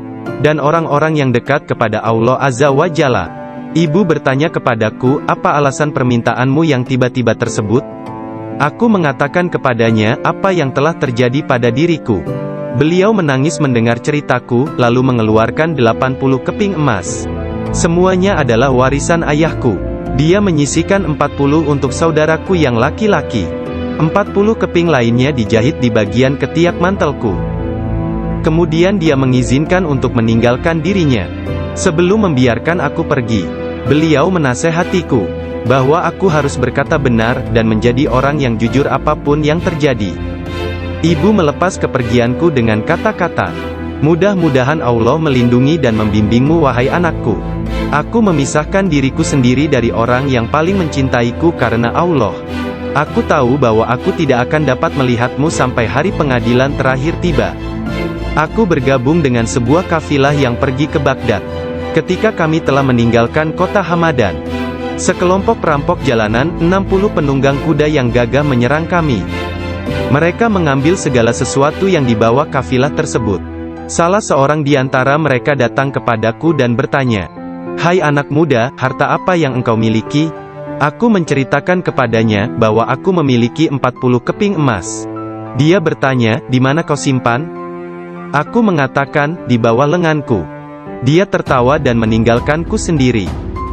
dan orang-orang yang dekat kepada Allah Azza wa Jalla." Ibu bertanya kepadaku, "Apa alasan permintaanmu yang tiba-tiba tersebut?" Aku mengatakan kepadanya apa yang telah terjadi pada diriku. Beliau menangis mendengar ceritaku, lalu mengeluarkan 80 keping emas. Semuanya adalah warisan ayahku. Dia menyisihkan 40 untuk saudaraku yang laki-laki. 40 keping lainnya dijahit di bagian ketiak mantelku. Kemudian dia mengizinkan untuk meninggalkan dirinya. Sebelum membiarkan aku pergi, beliau menasehatiku bahwa aku harus berkata benar dan menjadi orang yang jujur apapun yang terjadi. Ibu melepas kepergianku dengan kata-kata, "Mudah-mudahan Allah melindungi dan membimbingmu wahai anakku. Aku memisahkan diriku sendiri dari orang yang paling mencintaiku karena Allah. Aku tahu bahwa aku tidak akan dapat melihatmu sampai hari pengadilan terakhir tiba." Aku bergabung dengan sebuah kafilah yang pergi ke Baghdad. Ketika kami telah meninggalkan kota Hamadan, sekelompok perampok jalanan, 60 penunggang kuda yang gagah menyerang kami. Mereka mengambil segala sesuatu yang dibawa kafilah tersebut. Salah seorang di antara mereka datang kepadaku dan bertanya, "Hai anak muda, harta apa yang engkau miliki?" Aku menceritakan kepadanya bahwa aku memiliki 40 keping emas. Dia bertanya, "Di mana kau simpan?" Aku mengatakan, "Di bawah lenganku." Dia tertawa dan meninggalkanku sendiri.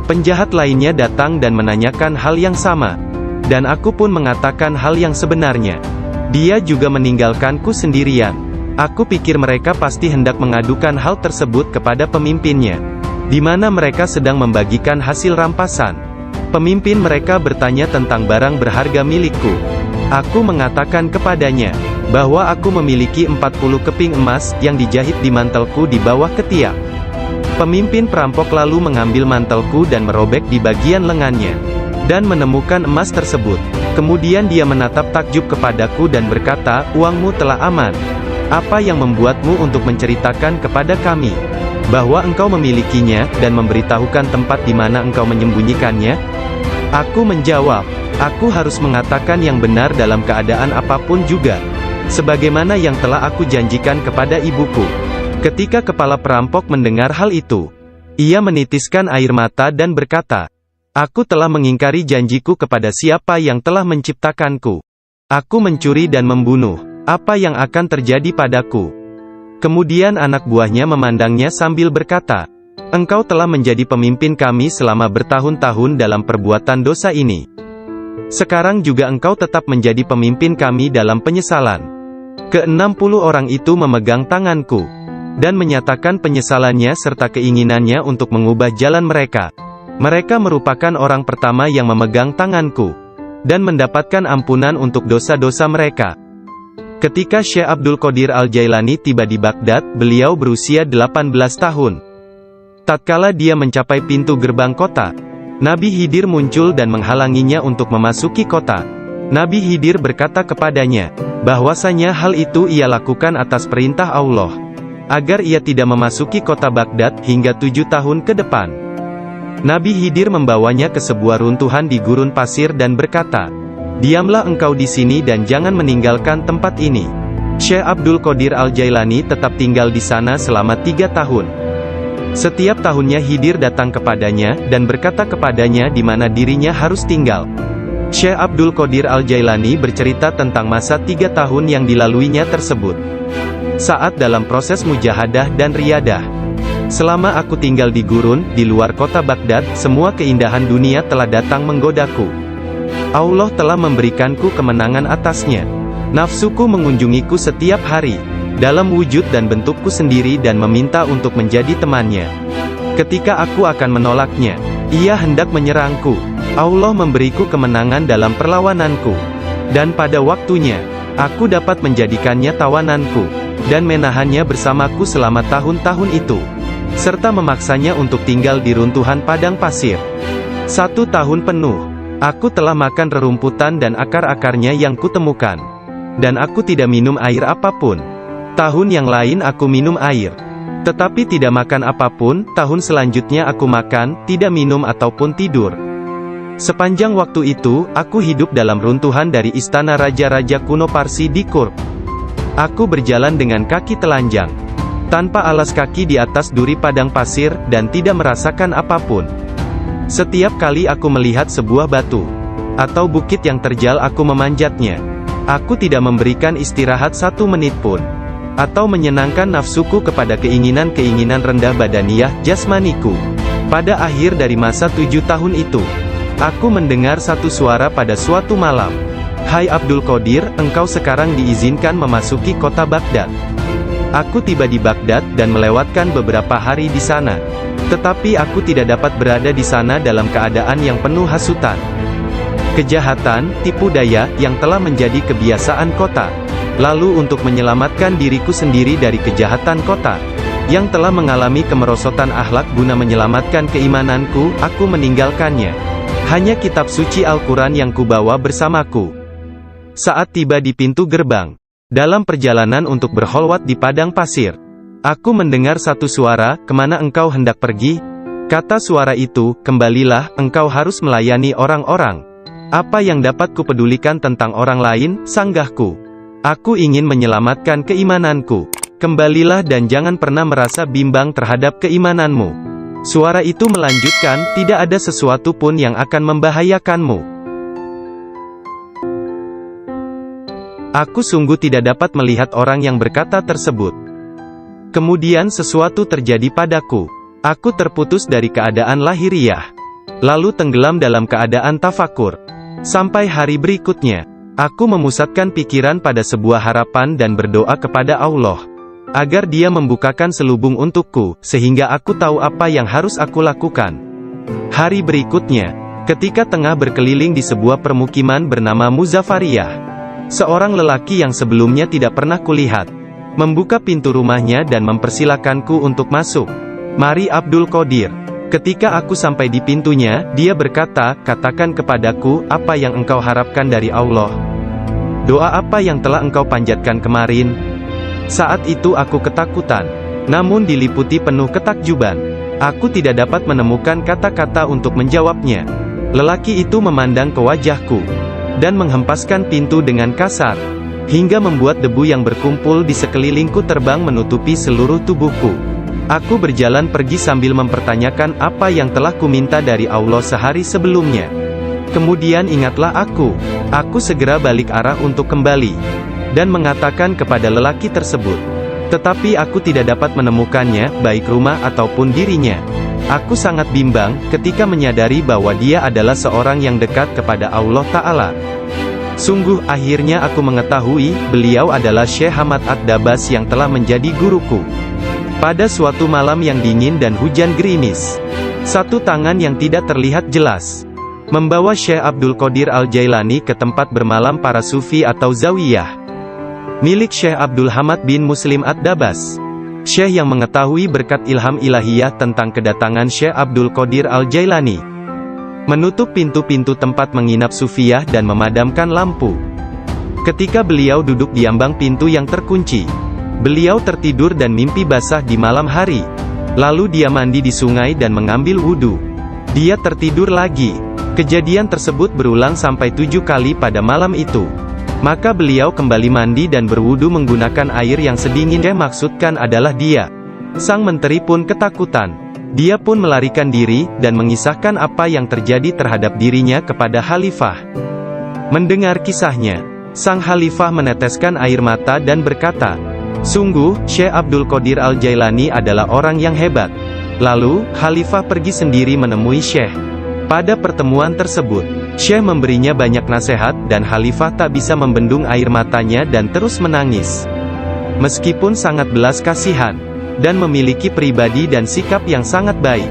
Penjahat lainnya datang dan menanyakan hal yang sama, dan aku pun mengatakan hal yang sebenarnya. Dia juga meninggalkanku sendirian. Aku pikir mereka pasti hendak mengadukan hal tersebut kepada pemimpinnya, di mana mereka sedang membagikan hasil rampasan. Pemimpin mereka bertanya tentang barang berharga milikku. Aku mengatakan kepadanya bahwa aku memiliki 40 keping emas yang dijahit di mantelku di bawah ketiak. Pemimpin perampok lalu mengambil mantelku dan merobek di bagian lengannya, dan menemukan emas tersebut. Kemudian dia menatap takjub kepadaku dan berkata, "Uangmu telah aman. Apa yang membuatmu untuk menceritakan kepada kami bahwa engkau memilikinya, dan memberitahukan tempat di mana engkau menyembunyikannya?" Aku menjawab, "Aku harus mengatakan yang benar dalam keadaan apapun juga, sebagaimana yang telah aku janjikan kepada ibuku." Ketika kepala perampok mendengar hal itu, ia menitiskan air mata dan berkata, "Aku telah mengingkari janjiku kepada siapa yang telah menciptakanku. Aku mencuri dan membunuh. Apa yang akan terjadi padaku?" Kemudian anak buahnya memandangnya sambil berkata, "Engkau telah menjadi pemimpin kami selama bertahun-tahun dalam perbuatan dosa ini. Sekarang juga engkau tetap menjadi pemimpin kami dalam penyesalan." Ke-60 orang itu memegang tanganku dan menyatakan penyesalannya serta keinginannya untuk mengubah jalan mereka. Mereka merupakan orang pertama yang memegang tanganku dan mendapatkan ampunan untuk dosa-dosa mereka. Ketika Syekh Abdul Qadir Al-Jailani tiba di Baghdad, beliau berusia 18 tahun. Tatkala dia mencapai pintu gerbang kota, Nabi Khidir muncul dan menghalanginya untuk memasuki kota. Nabi Khidir berkata kepadanya bahwasanya hal itu ia lakukan atas perintah Allah, agar ia tidak memasuki kota Baghdad hingga 7 tahun ke depan. Nabi Khidir membawanya ke sebuah runtuhan di gurun pasir dan berkata, "Diamlah engkau di sini dan jangan meninggalkan tempat ini." Syekh Abdul Qadir Al-Jailani tetap tinggal di sana selama 3 tahun. Setiap tahunnya Khidir datang kepadanya dan berkata kepadanya di mana dirinya harus tinggal. Syekh Abdul Qadir Al-Jailani bercerita tentang masa 3 tahun yang dilaluinya tersebut. Saat dalam proses mujahadah dan riyadah. "Selama aku tinggal di gurun, di luar kota Baghdad, semua keindahan dunia telah datang menggodaku. Allah telah memberikanku kemenangan atasnya. Nafsuku mengunjungiku setiap hari, dalam wujud dan bentukku sendiri dan meminta untuk menjadi temannya. Ketika aku akan menolaknya, ia hendak menyerangku. Allah memberiku kemenangan dalam perlawananku. Dan pada waktunya, aku dapat menjadikannya tawananku, dan menahannya bersamaku selama tahun-tahun itu, serta memaksanya untuk tinggal di runtuhan padang pasir. 1 tahun penuh, aku telah makan rerumputan dan akar-akarnya yang kutemukan, dan aku tidak minum air apapun. Tahun yang lain aku minum air. Tetapi tidak makan apapun. Tahun selanjutnya aku makan, tidak minum ataupun tidur. Sepanjang waktu itu, aku hidup dalam runtuhan dari istana raja-raja kuno Parsi di Kurk. Aku berjalan dengan kaki telanjang, tanpa alas kaki di atas duri padang pasir, dan tidak merasakan apapun. Setiap kali aku melihat sebuah batu atau bukit yang terjal, aku memanjatnya. Aku tidak memberikan istirahat 1 menit pun, atau menyenangkan nafsuku kepada keinginan-keinginan rendah badaniah, jasmaniku. Pada akhir dari masa 7 tahun itu, aku mendengar satu suara pada suatu malam. "Hai Abdul Qadir, engkau sekarang diizinkan memasuki kota Baghdad." Aku tiba di Baghdad dan melewatkan beberapa hari di sana. Tetapi aku tidak dapat berada di sana dalam keadaan yang penuh hasutan, kejahatan, tipu daya, yang telah menjadi kebiasaan kota. Lalu untuk menyelamatkan diriku sendiri dari kejahatan kota, yang telah mengalami kemerosotan akhlak guna menyelamatkan keimananku, aku meninggalkannya. Hanya kitab suci Al-Quran yang kubawa bersamaku. Saat tiba di pintu gerbang, dalam perjalanan untuk berkholwat di padang pasir, aku mendengar satu suara, "Kemana engkau hendak pergi?" Kata suara itu, "Kembalilah, engkau harus melayani orang-orang." "Apa yang dapat kupedulikan tentang orang lain?" sanggahku. "Aku ingin menyelamatkan keimananku. Kembalilah dan jangan pernah merasa bimbang terhadap keimananmu." Suara itu melanjutkan, "Tidak ada sesuatu pun yang akan membahayakanmu." Aku sungguh tidak dapat melihat orang yang berkata tersebut. Kemudian sesuatu terjadi padaku. Aku terputus dari keadaan lahiriah, lalu tenggelam dalam keadaan tafakur. Sampai hari berikutnya, aku memusatkan pikiran pada sebuah harapan dan berdoa kepada Allah, agar Dia membukakan selubung untukku, sehingga aku tahu apa yang harus aku lakukan. Hari berikutnya, ketika tengah berkeliling di sebuah permukiman bernama Muzafariyah, seorang lelaki yang sebelumnya tidak pernah kulihat, membuka pintu rumahnya dan mempersilakanku untuk masuk. "Mari Abdul Qadir." Ketika aku sampai di pintunya, dia berkata, "Katakan kepadaku, apa yang engkau harapkan dari Allah? Doa apa yang telah engkau panjatkan kemarin?" Saat itu aku ketakutan, namun diliputi penuh ketakjuban. Aku tidak dapat menemukan kata-kata untuk menjawabnya. Lelaki itu memandang ke wajahku, dan menghempaskan pintu dengan kasar, hingga membuat debu yang berkumpul di sekelilingku terbang menutupi seluruh tubuhku. Aku berjalan pergi sambil mempertanyakan apa yang telah kuminta dari Allah sehari sebelumnya. Kemudian ingatlah aku segera balik arah untuk kembali, dan mengatakan kepada lelaki tersebut. Tetapi aku tidak dapat menemukannya, baik rumah ataupun dirinya. Aku sangat bimbang, ketika menyadari bahwa dia adalah seorang yang dekat kepada Allah Ta'ala. Sungguh, akhirnya aku mengetahui, beliau adalah Syekh Hamad Ad-Dabas yang telah menjadi guruku. Pada suatu malam yang dingin dan hujan gerimis, satu tangan yang tidak terlihat jelas membawa Syekh Abdul Qadir Al-Jailani ke tempat bermalam para sufi atau zawiyah, milik Syekh Abdul Hamad bin Muslim Ad-Dabas. Syekh yang mengetahui berkat ilham ilahiyah tentang kedatangan Syekh Abdul Qadir Al-Jailani, menutup pintu-pintu tempat menginap sufiyah dan memadamkan lampu. Ketika beliau duduk di ambang pintu yang terkunci, beliau tertidur dan mimpi basah di malam hari. Lalu dia mandi di sungai dan mengambil wudhu. Dia tertidur lagi. Kejadian tersebut berulang sampai 7 kali pada malam itu. Maka beliau kembali mandi dan berwudu menggunakan air yang sedingin. Yang maksudkan adalah dia. Sang menteri pun ketakutan. Dia pun melarikan diri, dan mengisahkan apa yang terjadi terhadap dirinya kepada khalifah. Mendengar kisahnya, sang khalifah meneteskan air mata dan berkata, "Sungguh, Syekh Abdul Qadir Al-Jailani adalah orang yang hebat." Lalu, khalifah pergi sendiri menemui Syekh. Pada pertemuan tersebut, Syekh memberinya banyak nasihat, dan khalifah tak bisa membendung air matanya dan terus menangis. Meskipun sangat belas kasihan, dan memiliki pribadi dan sikap yang sangat baik,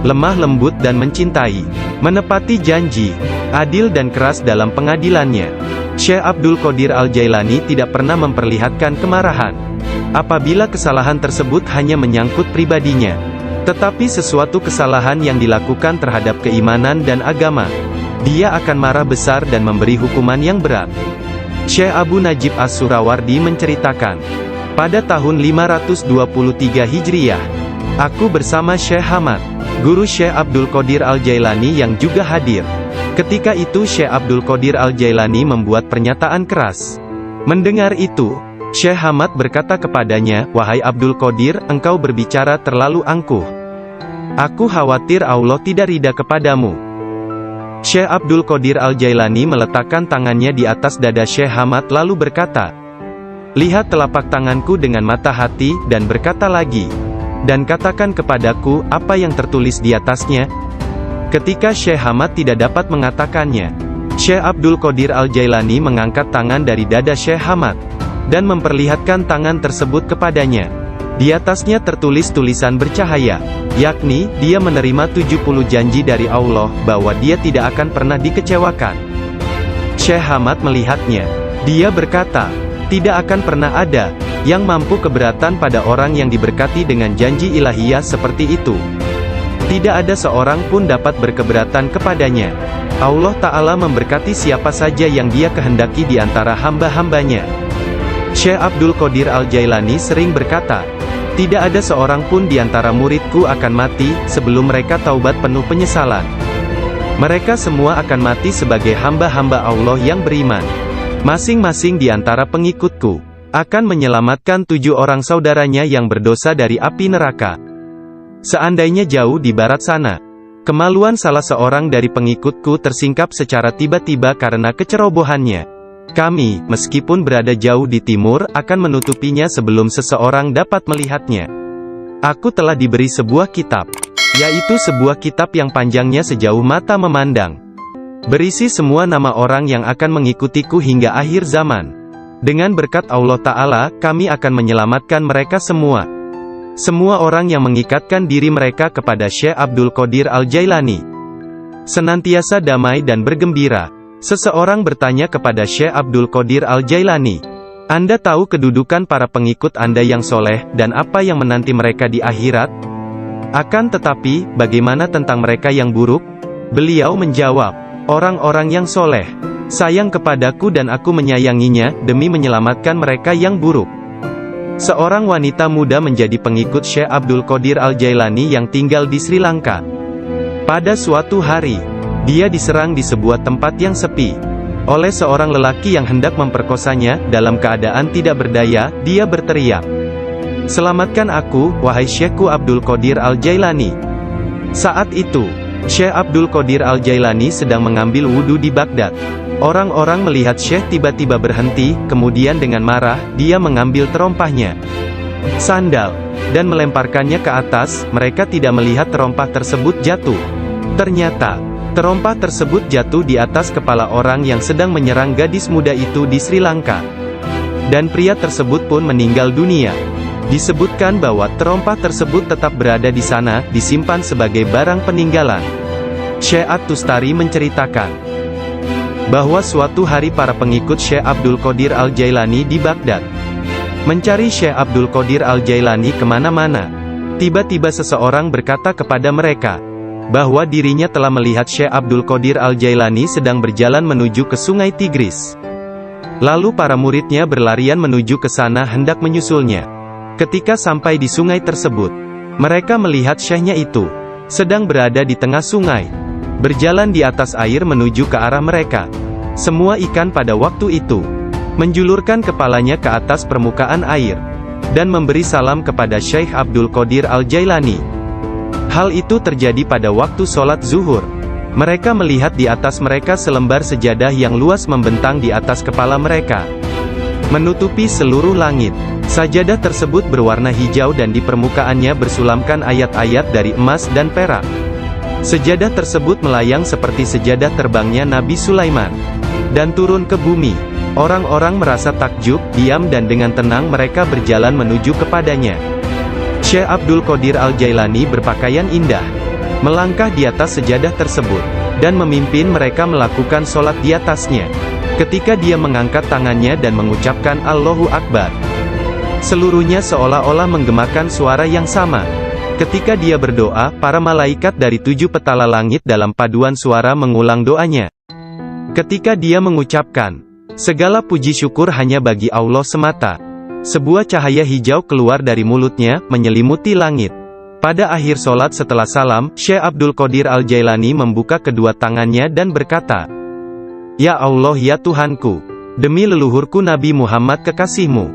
lemah lembut dan mencintai, menepati janji, adil dan keras dalam pengadilannya, Syekh Abdul Qadir Al-Jailani tidak pernah memperlihatkan kemarahan apabila kesalahan tersebut hanya menyangkut pribadinya, tetapi sesuatu kesalahan yang dilakukan terhadap keimanan dan agama, dia akan marah besar dan memberi hukuman yang berat. Syekh Abu Najib As-Surawardi menceritakan, Pada tahun 523 Hijriah, aku bersama Syekh Hamad, guru Syekh Abdul Qadir Al-Jailani yang juga hadir. Ketika itu Syekh Abdul Qadir Al-Jailani membuat pernyataan keras. Mendengar itu, Syekh Hamad berkata kepadanya, "Wahai Abdul Qadir, engkau berbicara terlalu angkuh. Aku khawatir Allah tidak ridha kepadamu." Syekh Abdul Qadir Al-Jailani meletakkan tangannya di atas dada Syekh Hamad lalu berkata, "Lihat telapak tanganku dengan mata hati, dan berkata lagi, dan katakan kepadaku, apa yang tertulis di atasnya?" Ketika Syekh Hamad tidak dapat mengatakannya, Syekh Abdul Qadir Al-Jailani mengangkat tangan dari dada Syekh Hamad, dan memperlihatkan tangan tersebut kepadanya. Di atasnya tertulis tulisan bercahaya, yakni, dia menerima 70 janji dari Allah, bahwa dia tidak akan pernah dikecewakan. Syekh Hamad melihatnya. Dia berkata, tidak akan pernah ada yang mampu keberatan pada orang yang diberkati dengan janji ilahiyah seperti itu. Tidak ada seorang pun dapat berkeberatan kepadanya. Allah Ta'ala memberkati siapa saja yang dia kehendaki di antara hamba-hambanya. Syekh Abdul Qadir Al-Jailani sering berkata, tidak ada seorang pun di antara muridku akan mati, sebelum mereka taubat penuh penyesalan. Mereka semua akan mati sebagai hamba-hamba Allah yang beriman. Masing-masing di antara pengikutku akan menyelamatkan 7 orang saudaranya yang berdosa dari api neraka. Seandainya jauh di barat sana, kemaluan salah seorang dari pengikutku tersingkap secara tiba-tiba karena kecerobohannya, kami, meskipun berada jauh di timur, akan menutupinya sebelum seseorang dapat melihatnya. Aku telah diberi sebuah kitab, yaitu sebuah kitab yang panjangnya sejauh mata memandang, berisi semua nama orang yang akan mengikutiku hingga akhir zaman. Dengan berkat Allah Ta'ala, kami akan menyelamatkan mereka semua. Semua orang yang mengikatkan diri mereka kepada Syekh Abdul Qadir Al-Jailani senantiasa damai dan bergembira. Seseorang bertanya kepada Syekh Abdul Qadir Al-Jailani, Anda tahu kedudukan para pengikut Anda yang soleh, dan apa yang menanti mereka di akhirat? Akan tetapi, bagaimana tentang mereka yang buruk? Beliau menjawab, orang-orang yang soleh sayang kepadaku dan aku menyayanginya, demi menyelamatkan mereka yang buruk. Seorang wanita muda menjadi pengikut Syekh Abdul Qadir Al-Jailani yang tinggal di Sri Lanka. Pada suatu hari, dia diserang di sebuah tempat yang sepi oleh seorang lelaki yang hendak memperkosanya. Dalam keadaan tidak berdaya, dia berteriak, "Selamatkan aku, wahai Syekhku Abdul Qadir Al-Jailani." Saat itu, Syekh Abdul Qadir Al-Jailani sedang mengambil wudhu di Baghdad. Orang-orang melihat Syekh tiba-tiba berhenti, kemudian dengan marah, dia mengambil terompahnya, sandal, dan melemparkannya ke atas. Mereka tidak melihat terompah tersebut jatuh. Ternyata, terompah tersebut jatuh di atas kepala orang yang sedang menyerang gadis muda itu di Sri Lanka. Dan pria tersebut pun meninggal dunia. Disebutkan bahwa terompah tersebut tetap berada di sana, disimpan sebagai barang peninggalan. Syekh At-Tustari menceritakan bahwa suatu hari para pengikut Syekh Abdul Qadir Al-Jailani di Baghdad mencari Syekh Abdul Qadir Al-Jailani kemana-mana. Tiba-tiba seseorang berkata kepada mereka bahwa dirinya telah melihat Syekh Abdul Qadir Al-Jailani sedang berjalan menuju ke sungai Tigris. Lalu para muridnya berlarian menuju ke sana hendak menyusulnya. Ketika sampai di sungai tersebut, mereka melihat syekhnya itu sedang berada di tengah sungai, berjalan di atas air menuju ke arah mereka. Semua ikan pada waktu itu menjulurkan kepalanya ke atas permukaan air, dan memberi salam kepada Syekh Abdul Qadir Al-Jailani. Hal itu terjadi pada waktu sholat zuhur. Mereka melihat di atas mereka selembar sejadah yang luas membentang di atas kepala mereka, menutupi seluruh langit. Sajadah tersebut berwarna hijau dan di permukaannya bersulamkan ayat-ayat dari emas dan perak. Sejadah tersebut melayang seperti sejadah terbangnya Nabi Sulaiman, dan turun ke bumi. Orang-orang merasa takjub, diam dan dengan tenang mereka berjalan menuju kepadanya. Syekh Abdul Qadir Al-Jailani berpakaian indah, melangkah di atas sejadah tersebut, dan memimpin mereka melakukan sholat di atasnya. Ketika dia mengangkat tangannya dan mengucapkan Allahu Akbar, seluruhnya seolah-olah menggemakan suara yang sama. Ketika dia berdoa, para malaikat dari 7 petala langit dalam paduan suara mengulang doanya. Ketika dia mengucapkan, segala puji syukur hanya bagi Allah semata, Sebuah cahaya hijau keluar dari mulutnya, menyelimuti langit. Pada akhir sholat setelah salam, Syekh Abdul Qadir Al-Jailani membuka kedua tangannya dan berkata, "Ya Allah ya Tuhanku, demi leluhurku Nabi Muhammad kekasihmu,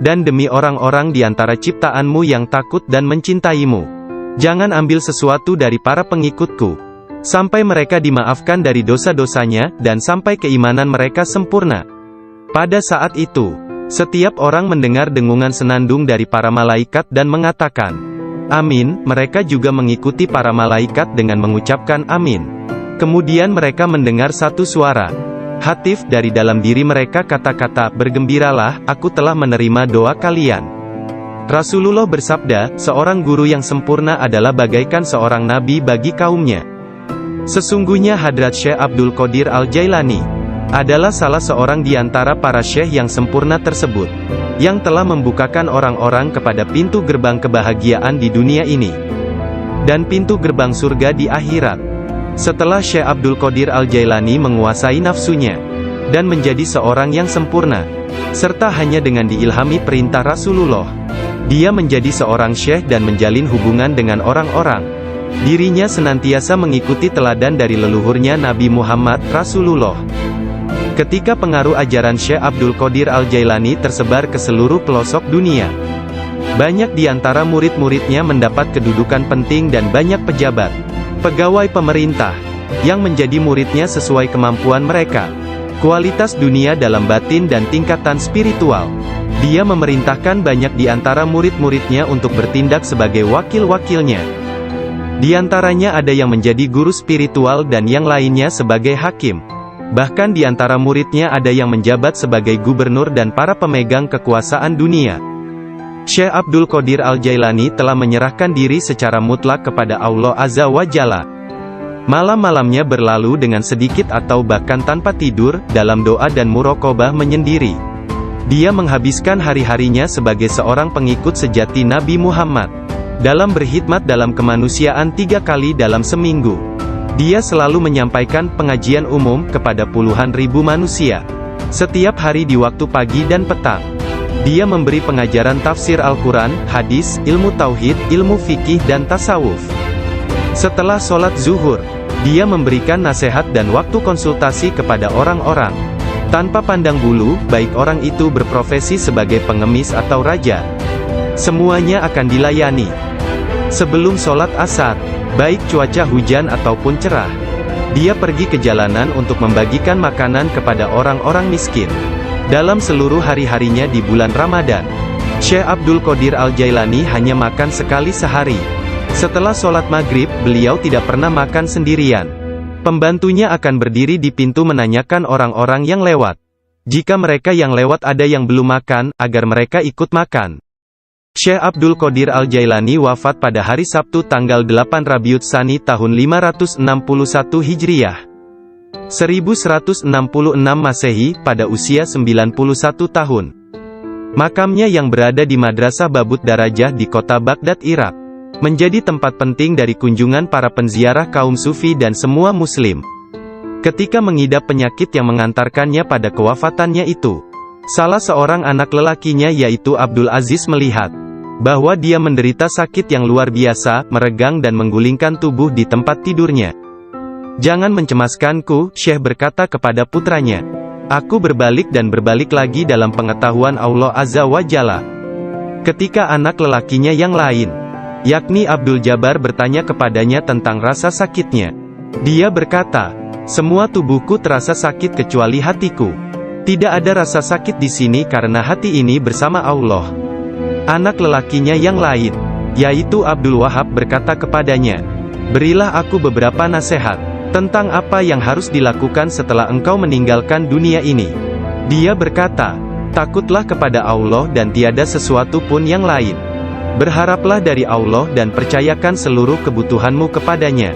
dan demi orang-orang di antara ciptaanmu yang takut dan mencintaimu, jangan ambil sesuatu dari para pengikutku, sampai mereka dimaafkan dari dosa-dosanya, dan sampai keimanan mereka sempurna." Pada saat itu, setiap orang mendengar dengungan senandung dari para malaikat dan mengatakan, "Amin." Mereka juga mengikuti para malaikat dengan mengucapkan amin. Kemudian mereka mendengar satu suara hatif dari dalam diri mereka, kata-kata, "Bergembiralah, aku telah menerima doa kalian." Rasulullah bersabda, "Seorang guru yang sempurna adalah bagaikan seorang nabi bagi kaumnya." Sesungguhnya Hadrat Syekh Abdul Qadir Al-Jailani adalah salah seorang di antara para syekh yang sempurna tersebut, yang telah membukakan orang-orang kepada pintu gerbang kebahagiaan di dunia ini, dan pintu gerbang surga di akhirat. Setelah Syekh Abdul Qadir Al-Jailani menguasai nafsunya, dan menjadi seorang yang sempurna, serta hanya dengan diilhami perintah Rasulullah, dia menjadi seorang syekh dan menjalin hubungan dengan orang-orang. Dirinya senantiasa mengikuti teladan dari leluhurnya Nabi Muhammad, Rasulullah. Ketika pengaruh ajaran Syekh Abdul Qadir Al-Jailani tersebar ke seluruh pelosok dunia, banyak di antara murid-muridnya mendapat kedudukan penting dan banyak pejabat, pegawai pemerintah, yang menjadi muridnya sesuai kemampuan mereka, kualitas dunia dalam batin dan tingkatan spiritual. Dia memerintahkan banyak di antara murid-muridnya untuk bertindak sebagai wakil-wakilnya. Di antaranya ada yang menjadi guru spiritual dan yang lainnya sebagai hakim. Bahkan di antara muridnya ada yang menjabat sebagai gubernur dan para pemegang kekuasaan dunia. Syekh Abdul Qadir Al-Jailani telah menyerahkan diri secara mutlak kepada Allah Azza wa Jalla. Malam-malamnya berlalu dengan sedikit atau bahkan tanpa tidur, dalam doa dan muraqabah menyendiri. Dia menghabiskan hari-harinya sebagai seorang pengikut sejati Nabi Muhammad, dalam berkhidmat dalam kemanusiaan 3 kali dalam seminggu. Dia selalu menyampaikan pengajian umum kepada puluhan ribu manusia, setiap hari di waktu pagi dan petang. Dia memberi pengajaran tafsir Al-Quran, hadis, ilmu tauhid, ilmu fikih dan tasawuf. Setelah sholat zuhur, dia memberikan nasihat dan waktu konsultasi kepada orang-orang, tanpa pandang bulu, baik orang itu berprofesi sebagai pengemis atau raja. Semuanya akan dilayani. Sebelum sholat asar, baik cuaca hujan ataupun cerah, dia pergi ke jalanan untuk membagikan makanan kepada orang-orang miskin. Dalam seluruh hari-harinya di bulan Ramadan, Syekh Abdul Qadir Al-Jailani hanya makan sekali sehari. Setelah sholat maghrib, beliau tidak pernah makan sendirian. Pembantunya akan berdiri di pintu menanyakan orang-orang yang lewat. Jika mereka yang lewat ada yang belum makan, agar mereka ikut makan. Syekh Abdul Qadir Al-Jailani wafat pada hari Sabtu tanggal 8 Rabiul Tsani tahun 561 Hijriah. 1166 Masehi, pada usia 91 tahun. Makamnya yang berada di Madrasah Babut Darajah di kota Baghdad, Irak, menjadi tempat penting dari kunjungan para penziarah kaum sufi dan semua muslim. Ketika mengidap penyakit yang mengantarkannya pada kewafatannya itu, salah seorang anak lelakinya yaitu Abdul Aziz melihat bahwa dia menderita sakit yang luar biasa, meregang dan menggulingkan tubuh di tempat tidurnya. "Jangan mencemaskanku," Syekh berkata kepada putranya. "Aku berbalik dan berbalik lagi dalam pengetahuan Allah Azza wa Jalla." Ketika anak lelakinya yang lain, yakni Abdul Jabbar, bertanya kepadanya tentang rasa sakitnya, dia berkata, "Semua tubuhku terasa sakit kecuali hatiku. Tidak ada rasa sakit di sini karena hati ini bersama Allah." Anak lelakinya yang lain, yaitu Abdul Wahab, berkata kepadanya, "Berilah aku beberapa nasihat tentang apa yang harus dilakukan setelah engkau meninggalkan dunia ini." Dia berkata, "Takutlah kepada Allah dan tiada sesuatu pun yang lain. Berharaplah dari Allah dan percayakan seluruh kebutuhanmu kepadanya.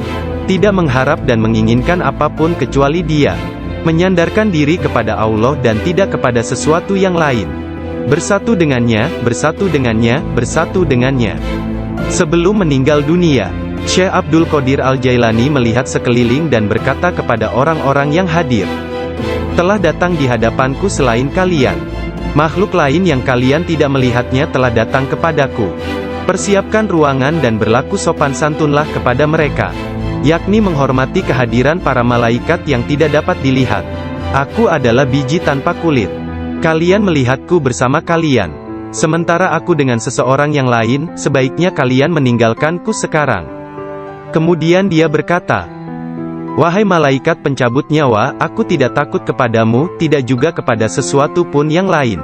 Tidak mengharap dan menginginkan apapun kecuali Dia. Menyandarkan diri kepada Allah dan tidak kepada sesuatu yang lain. Bersatu dengannya, bersatu dengannya, bersatu dengannya." Sebelum meninggal dunia, Syekh Abdul Qadir Al-Jailani melihat sekeliling dan berkata kepada orang-orang yang hadir, "Telah datang di hadapanku selain kalian. Makhluk lain yang kalian tidak melihatnya telah datang kepadaku. Persiapkan ruangan dan berlaku sopan santunlah kepada mereka. Yakni menghormati kehadiran para malaikat yang tidak dapat dilihat. Aku adalah biji tanpa kulit. Kalian melihatku bersama kalian. Sementara aku dengan seseorang yang lain, sebaiknya kalian meninggalkanku sekarang. Kemudian dia berkata, wahai malaikat pencabut nyawa, aku tidak takut kepadamu, tidak juga kepada sesuatu pun yang lain.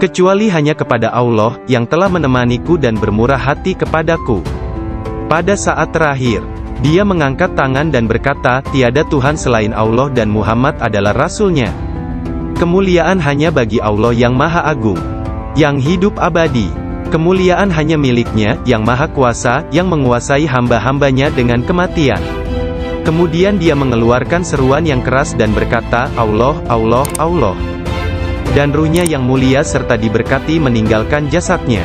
Kecuali hanya kepada Allah, yang telah menemaniku dan bermurah hati kepadaku. Pada saat terakhir, dia mengangkat tangan dan berkata, tiada Tuhan selain Allah dan Muhammad adalah Rasul-Nya. Kemuliaan hanya bagi Allah yang Maha Agung, yang hidup abadi. Kemuliaan hanya milik-Nya, yang Maha Kuasa, yang menguasai hamba-hambanya dengan kematian. Kemudian dia mengeluarkan seruan yang keras dan berkata, Allah, Allah, Allah. Dan ruhnya yang mulia serta diberkati meninggalkan jasadnya.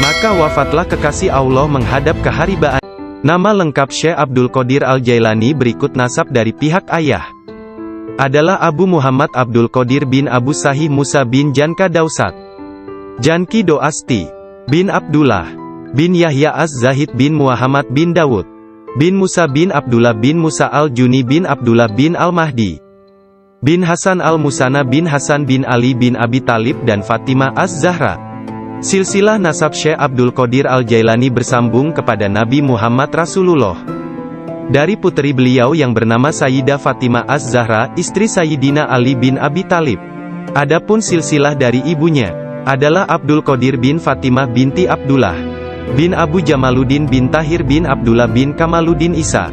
Maka wafatlah kekasih Allah menghadap keharibaan. Nama lengkap Syekh Abdul Qadir Al-Jailani berikut nasab dari pihak ayah. Adalah Abu Muhammad Abdul Qadir bin Abu Sahih Musa bin Janka Dausat. Janki Doasti. Bin Abdullah. Bin Yahya Az-Zahid bin Muhammad bin Dawud. Bin Musa bin Abdullah bin Musa Al-Juni bin Abdullah bin Al-Mahdi. Bin Hasan Al-Musana bin Hasan bin Ali bin Abi Talib dan Fatimah Az-Zahra. Silsilah nasab Syekh Abdul Qadir Al-Jailani bersambung kepada Nabi Muhammad Rasulullah. Dari putri beliau yang bernama Sayyidah Fatimah Az-Zahra, istri Sayyidina Ali bin Abi Talib. Adapun silsilah dari ibunya adalah Abdul Qadir bin Fatimah binti Abdullah bin Abu Jamaluddin bin Tahir bin Abdullah bin Kamaluddin Isa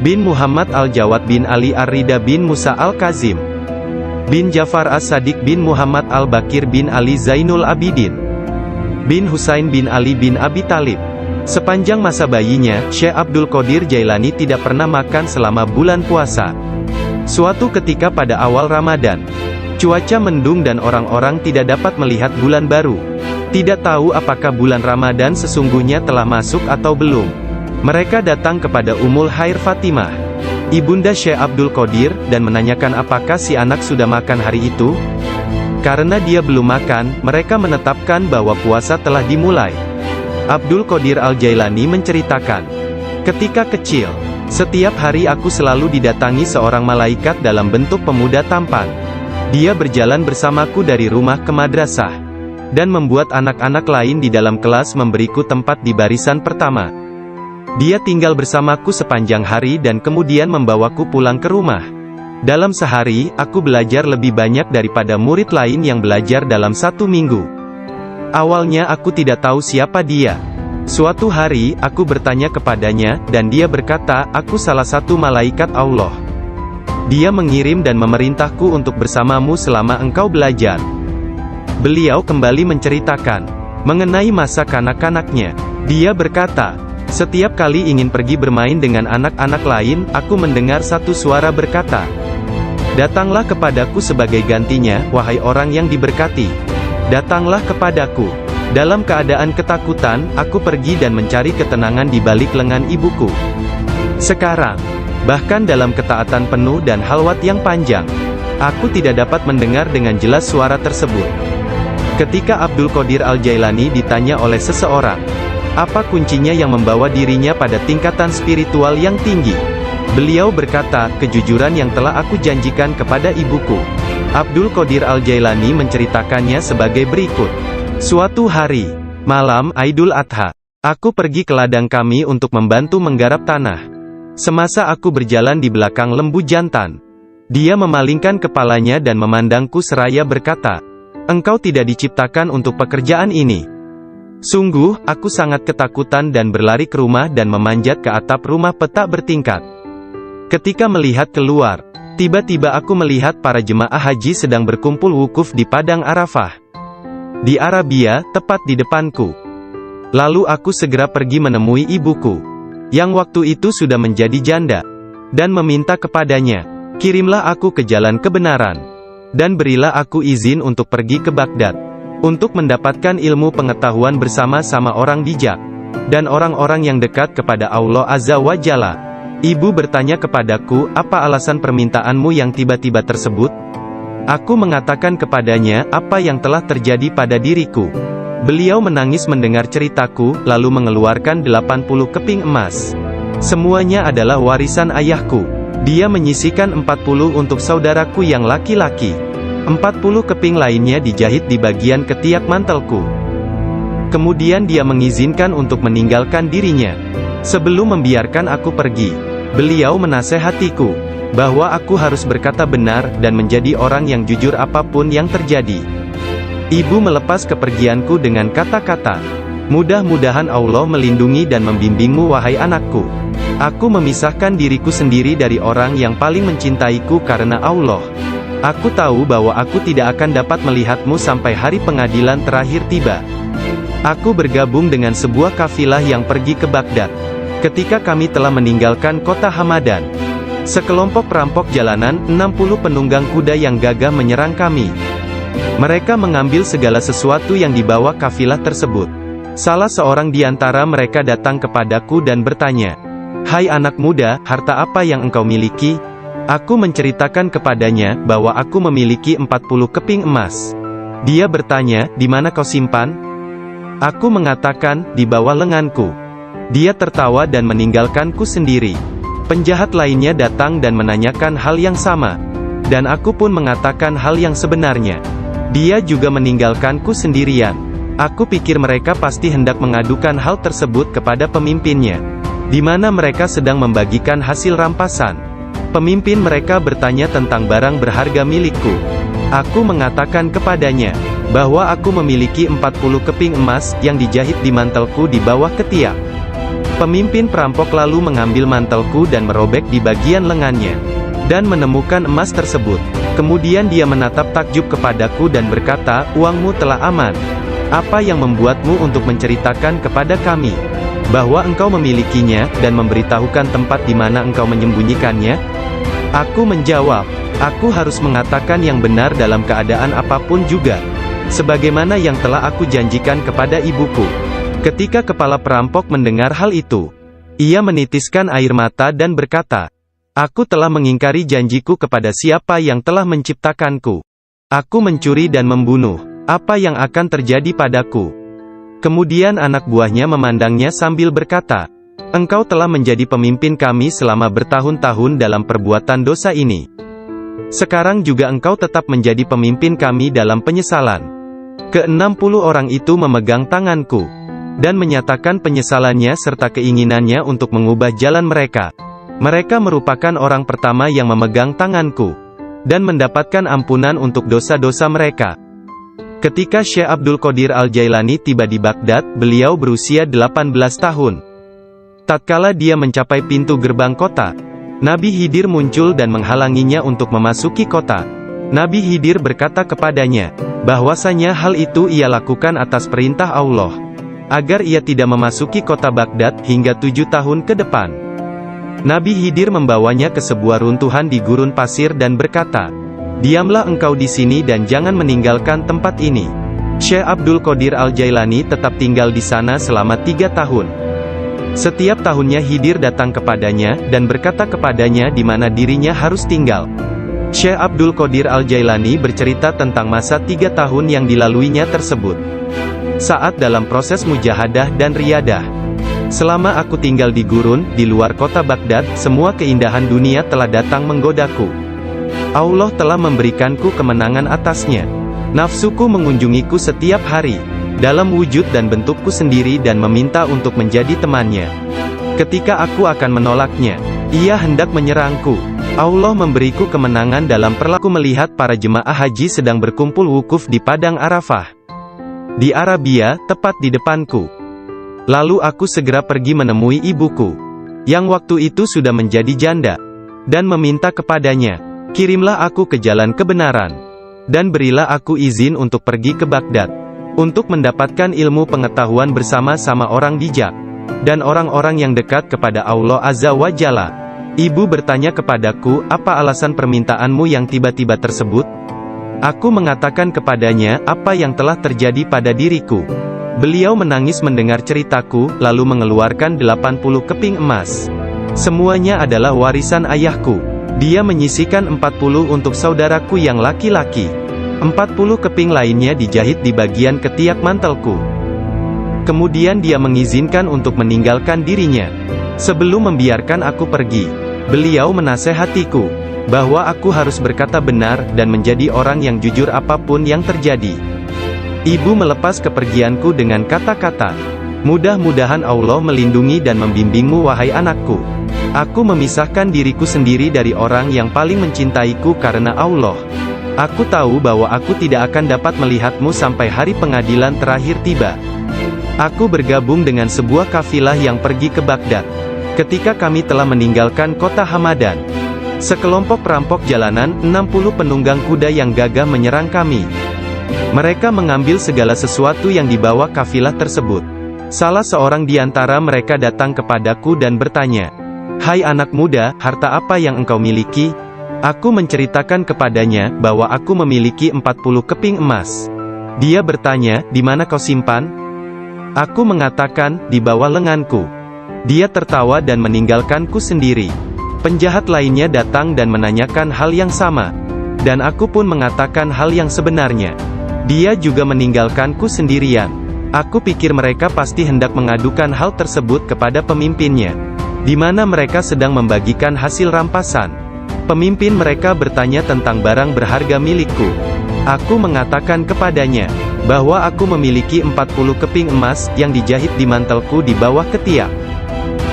bin Muhammad Al-Jawad bin Ali Ar-Rida bin Musa Al-Kazim bin Jafar As-Sadiq bin Muhammad Al-Bakir bin Ali Zainul Abidin bin Husain bin Ali bin Abi Talib. Sepanjang masa bayinya, Syekh Abdul Qadir Jailani tidak pernah makan selama bulan puasa. Suatu ketika pada awal Ramadan, cuaca mendung dan orang-orang tidak dapat melihat bulan baru. Tidak tahu apakah bulan Ramadan sesungguhnya telah masuk atau belum. Mereka datang kepada Ummul Khair Fatimah, ibunda Syekh Abdul Qadir, dan menanyakan apakah si anak sudah makan hari itu. Karena dia belum makan, mereka menetapkan bahwa puasa telah dimulai. Abdul Qadir Al-Jailani menceritakan, ketika kecil, setiap hari aku selalu didatangi seorang malaikat dalam bentuk pemuda tampan. Dia berjalan bersamaku dari rumah ke madrasah, dan membuat anak-anak lain di dalam kelas memberiku tempat di barisan pertama. Dia tinggal bersamaku sepanjang hari dan kemudian membawaku pulang ke rumah. Dalam sehari, aku belajar lebih banyak daripada murid lain yang belajar dalam 1 minggu. Awalnya aku tidak tahu siapa dia. Suatu hari, aku bertanya kepadanya, dan dia berkata, aku salah satu malaikat Allah. Dia mengirim dan memerintahku untuk bersamamu selama engkau belajar. Beliau kembali menceritakan mengenai masa kanak-kanaknya. Dia berkata, setiap kali ingin pergi bermain dengan anak-anak lain, aku mendengar satu suara berkata, datanglah kepadaku sebagai gantinya, wahai orang yang diberkati. Datanglah kepadaku. Dalam keadaan ketakutan, aku pergi dan mencari ketenangan di balik lengan ibuku. Sekarang, bahkan dalam ketaatan penuh dan halwat yang panjang, aku tidak dapat mendengar dengan jelas suara tersebut. Ketika Abdul Qadir Al-Jailani ditanya oleh seseorang, apa kuncinya yang membawa dirinya pada tingkatan spiritual yang tinggi? Beliau berkata, kejujuran yang telah aku janjikan kepada ibuku. Abdul Qadir Al-Jailani menceritakannya sebagai berikut. Suatu hari, malam Idul Adha, aku pergi ke ladang kami untuk membantu menggarap tanah. Semasa aku berjalan di belakang lembu jantan, dia memalingkan kepalanya dan memandangku seraya berkata, engkau tidak diciptakan untuk pekerjaan ini. Sungguh, aku sangat ketakutan dan berlari ke rumah dan memanjat ke atap rumah petak bertingkat. Ketika melihat keluar, tiba-tiba aku melihat para jemaah haji sedang berkumpul wukuf di Padang Arafah. Di Arabia, tepat di depanku. Lalu aku segera pergi menemui ibuku, yang waktu itu sudah menjadi janda, dan meminta kepadanya, kirimlah aku ke jalan kebenaran, dan berilah aku izin untuk pergi ke Baghdad, untuk mendapatkan ilmu pengetahuan bersama-sama orang bijak, dan orang-orang yang dekat kepada Allah Azza wa Jalla. Ibu bertanya kepadaku, apa alasan permintaanmu yang tiba-tiba tersebut? Aku mengatakan kepadanya apa yang telah terjadi pada diriku. Beliau menangis mendengar ceritaku, lalu mengeluarkan 80 keping emas. Semuanya adalah warisan ayahku. Dia menyisihkan 40 untuk saudaraku yang laki-laki. 40 keping lainnya dijahit di bagian ketiak mantelku. Kemudian dia mengizinkan untuk meninggalkan dirinya. Sebelum membiarkan aku pergi, beliau menasehatiku bahwa aku harus berkata benar dan menjadi orang yang jujur apapun yang terjadi. Ibu melepas kepergianku dengan kata-kata, "Mudah-mudahan Allah melindungi dan membimbingmu wahai anakku. Aku memisahkan diriku sendiri dari orang yang paling mencintaiku karena Allah. Aku tahu bahwa aku tidak akan dapat melihatmu sampai hari pengadilan terakhir tiba." Aku bergabung dengan sebuah kafilah yang pergi ke Baghdad. Ketika kami telah meninggalkan kota Hamadan, sekelompok perampok jalanan, 60 penunggang kuda yang gagah menyerang kami. Mereka mengambil segala sesuatu yang dibawa kafilah tersebut. Salah seorang di antara mereka datang kepadaku dan bertanya, "Hai anak muda, harta apa yang engkau miliki?" Aku menceritakan kepadanya bahwa aku memiliki 40 keping emas. Dia bertanya, "Di mana kau simpan?" Aku mengatakan, "Di bawah lenganku." Dia tertawa dan meninggalkanku sendiri. Penjahat lainnya datang dan menanyakan hal yang sama. Dan aku pun mengatakan hal yang sebenarnya. Dia juga meninggalkanku sendirian. Aku pikir mereka pasti hendak mengadukan hal tersebut kepada pemimpinnya, di mana mereka sedang membagikan hasil rampasan. Pemimpin mereka bertanya tentang barang berharga milikku. Aku mengatakan kepadanya bahwa aku memiliki 40 keping emas yang dijahit di mantelku di bawah ketiak. Pemimpin perampok lalu mengambil mantelku dan merobek di bagian lengannya, dan menemukan emas tersebut. Kemudian dia menatap takjub kepadaku dan berkata, "Uangmu telah aman. Apa yang membuatmu untuk menceritakan kepada kami bahwa engkau memilikinya, dan memberitahukan tempat di mana engkau menyembunyikannya?" Aku menjawab, "Aku harus mengatakan yang benar dalam keadaan apapun juga, sebagaimana yang telah aku janjikan kepada ibuku." Ketika kepala perampok mendengar hal itu, ia menitiskan air mata dan berkata, "Aku telah mengingkari janjiku kepada siapa yang telah menciptakanku. Aku mencuri dan membunuh. Apa yang akan terjadi padaku?" Kemudian anak buahnya memandangnya sambil berkata, "Engkau telah menjadi pemimpin kami selama bertahun-tahun dalam perbuatan dosa ini. Sekarang juga engkau tetap menjadi pemimpin kami dalam penyesalan." Ke-60 orang itu memegang tanganku dan menyatakan penyesalannya serta keinginannya untuk mengubah jalan mereka. Mereka merupakan orang pertama yang memegang tanganku dan mendapatkan ampunan untuk dosa-dosa mereka. Ketika Syekh Abdul Qadir Al-Jailani tiba di Baghdad, beliau berusia 18 tahun. Tatkala dia mencapai pintu gerbang kota, Nabi Khidir muncul dan menghalanginya untuk memasuki kota. Nabi Khidir berkata kepadanya bahwasanya hal itu ia lakukan atas perintah Allah, agar ia tidak memasuki kota Baghdad hingga 7 tahun ke depan. Nabi Khidir membawanya ke sebuah runtuhan di gurun pasir dan berkata, "Diamlah engkau di sini dan jangan meninggalkan tempat ini." Syekh Abdul Qadir Al-Jailani tetap tinggal di sana selama 3 tahun. Setiap tahunnya Khidir datang kepadanya dan berkata kepadanya di mana dirinya harus tinggal. Syekh Abdul Qadir Al-Jailani bercerita tentang masa 3 tahun yang dilaluinya tersebut. Saat dalam proses mujahadah dan riyadah. "Selama aku tinggal di gurun, di luar kota Baghdad, semua keindahan dunia telah datang menggodaku. Allah telah memberikanku kemenangan atasnya. Nafsuku mengunjungiku setiap hari, dalam wujud dan bentukku sendiri dan meminta untuk menjadi temannya. Ketika aku akan menolaknya, ia hendak menyerangku. Allah memberiku kemenangan dalam perlaku melihat para jemaah haji sedang berkumpul wukuf di Padang Arafah di Arabia, tepat di depanku. Lalu aku segera pergi menemui ibuku, yang waktu itu sudah menjadi janda, dan meminta kepadanya, 'Kirimlah aku ke jalan kebenaran, dan berilah aku izin untuk pergi ke Baghdad, untuk mendapatkan ilmu pengetahuan bersama-sama orang bijak, dan orang-orang yang dekat kepada Allah Azza wa Jalla.' Ibu bertanya kepadaku, 'Apa alasan permintaanmu yang tiba-tiba tersebut?' Aku mengatakan kepadanya apa yang telah terjadi pada diriku. Beliau menangis mendengar ceritaku, lalu mengeluarkan 80 keping emas. Semuanya adalah warisan ayahku. Dia menyisihkan 40 untuk saudaraku yang laki-laki. 40 keping lainnya dijahit di bagian ketiak mantelku. Kemudian dia mengizinkan untuk meninggalkan dirinya. Sebelum membiarkan aku pergi, beliau menasehatiku bahwa aku harus berkata benar dan menjadi orang yang jujur apapun yang terjadi. Ibu melepas kepergianku dengan kata-kata, "Mudah-mudahan Allah melindungi dan membimbingmu wahai anakku. Aku memisahkan diriku sendiri dari orang yang paling mencintaiku karena Allah. Aku tahu bahwa aku tidak akan dapat melihatmu sampai hari pengadilan terakhir tiba." Aku bergabung dengan sebuah kafilah yang pergi ke Baghdad. Ketika kami telah meninggalkan kota Hamadan, sekelompok perampok jalanan, 60 penunggang kuda yang gagah menyerang kami. Mereka mengambil segala sesuatu yang dibawa kafilah tersebut. Salah seorang di antara mereka datang kepadaku dan bertanya, "Hai anak muda, harta apa yang engkau miliki?" Aku menceritakan kepadanya bahwa aku memiliki 40 keping emas. Dia bertanya, "Di mana kau simpan?" Aku mengatakan, "Di bawah lenganku." Dia tertawa dan meninggalkanku sendiri. Penjahat lainnya datang dan menanyakan hal yang sama. Dan aku pun mengatakan hal yang sebenarnya. Dia juga meninggalkanku sendirian. Aku pikir mereka pasti hendak mengadukan hal tersebut kepada pemimpinnya, di mana mereka sedang membagikan hasil rampasan. Pemimpin mereka bertanya tentang barang berharga milikku. Aku mengatakan kepadanya bahwa aku memiliki 40 keping emas yang dijahit di mantelku di bawah ketiak.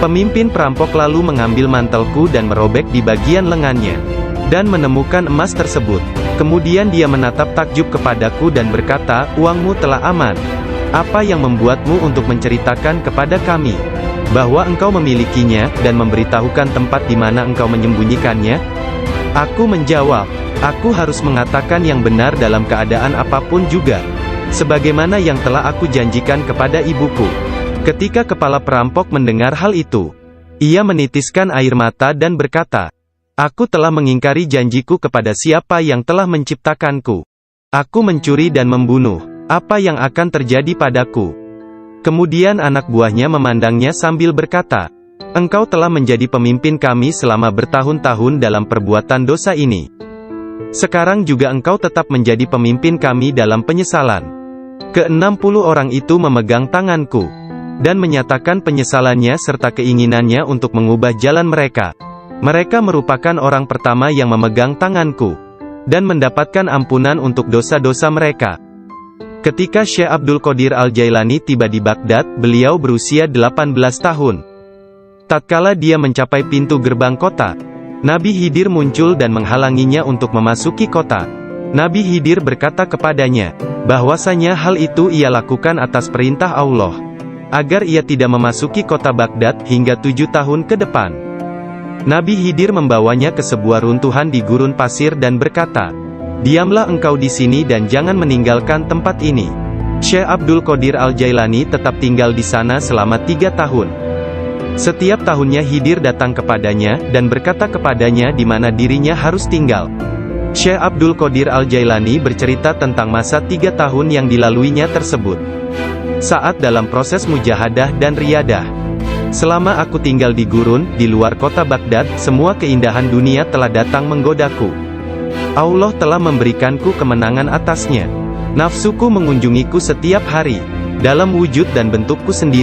Pemimpin perampok lalu mengambil mantelku dan merobek di bagian lengannya, dan menemukan emas tersebut. Kemudian dia menatap takjub kepadaku dan berkata, "Uangmu telah aman. Apa yang membuatmu untuk menceritakan kepada kami bahwa engkau memilikinya, dan memberitahukan tempat di mana engkau menyembunyikannya?" Aku menjawab, "Aku harus mengatakan yang benar dalam keadaan apapun juga, sebagaimana yang telah aku janjikan kepada ibuku." Ketika kepala perampok mendengar hal itu, ia menitiskan air mata dan berkata, "Aku telah mengingkari janjiku kepada siapa yang telah menciptakanku. Aku mencuri dan membunuh. Apa yang akan terjadi padaku?" Kemudian anak buahnya memandangnya sambil berkata, "Engkau telah menjadi pemimpin kami selama bertahun-tahun dalam perbuatan dosa ini. Sekarang juga engkau tetap menjadi pemimpin kami dalam penyesalan." Ke-60 orang itu memegang tanganku, dan menyatakan penyesalannya serta keinginannya untuk mengubah jalan mereka. Mereka merupakan orang pertama yang memegang tanganku, dan mendapatkan ampunan untuk dosa-dosa mereka. Ketika Syekh Abdul Qadir Al-Jailani tiba di Baghdad, beliau berusia 18 tahun. Tatkala dia mencapai pintu gerbang kota, Nabi Khidir muncul dan menghalanginya untuk memasuki kota. Nabi Khidir berkata kepadanya, bahwasanya hal itu ia lakukan atas perintah Allah, agar ia tidak memasuki kota Baghdad hingga 7 tahun ke depan. Nabi Khidir membawanya ke sebuah runtuhan di gurun pasir dan berkata, "Diamlah engkau di sini dan jangan meninggalkan tempat ini." Syekh Abdul Qadir Al-Jailani tetap tinggal di sana selama 3 tahun. Setiap tahunnya Khidir datang kepadanya, dan berkata kepadanya di mana dirinya harus tinggal. Syekh Abdul Qadir Al-Jailani bercerita tentang masa 3 tahun yang dilaluinya tersebut. Saat dalam proses mujahadah dan riyadah. "Selama aku tinggal di gurun, di luar kota Baghdad, semua keindahan dunia telah datang menggodaku. Allah telah memberikanku kemenangan atasnya. Nafsuku mengunjungiku setiap hari, dalam wujud dan bentukku sendiri.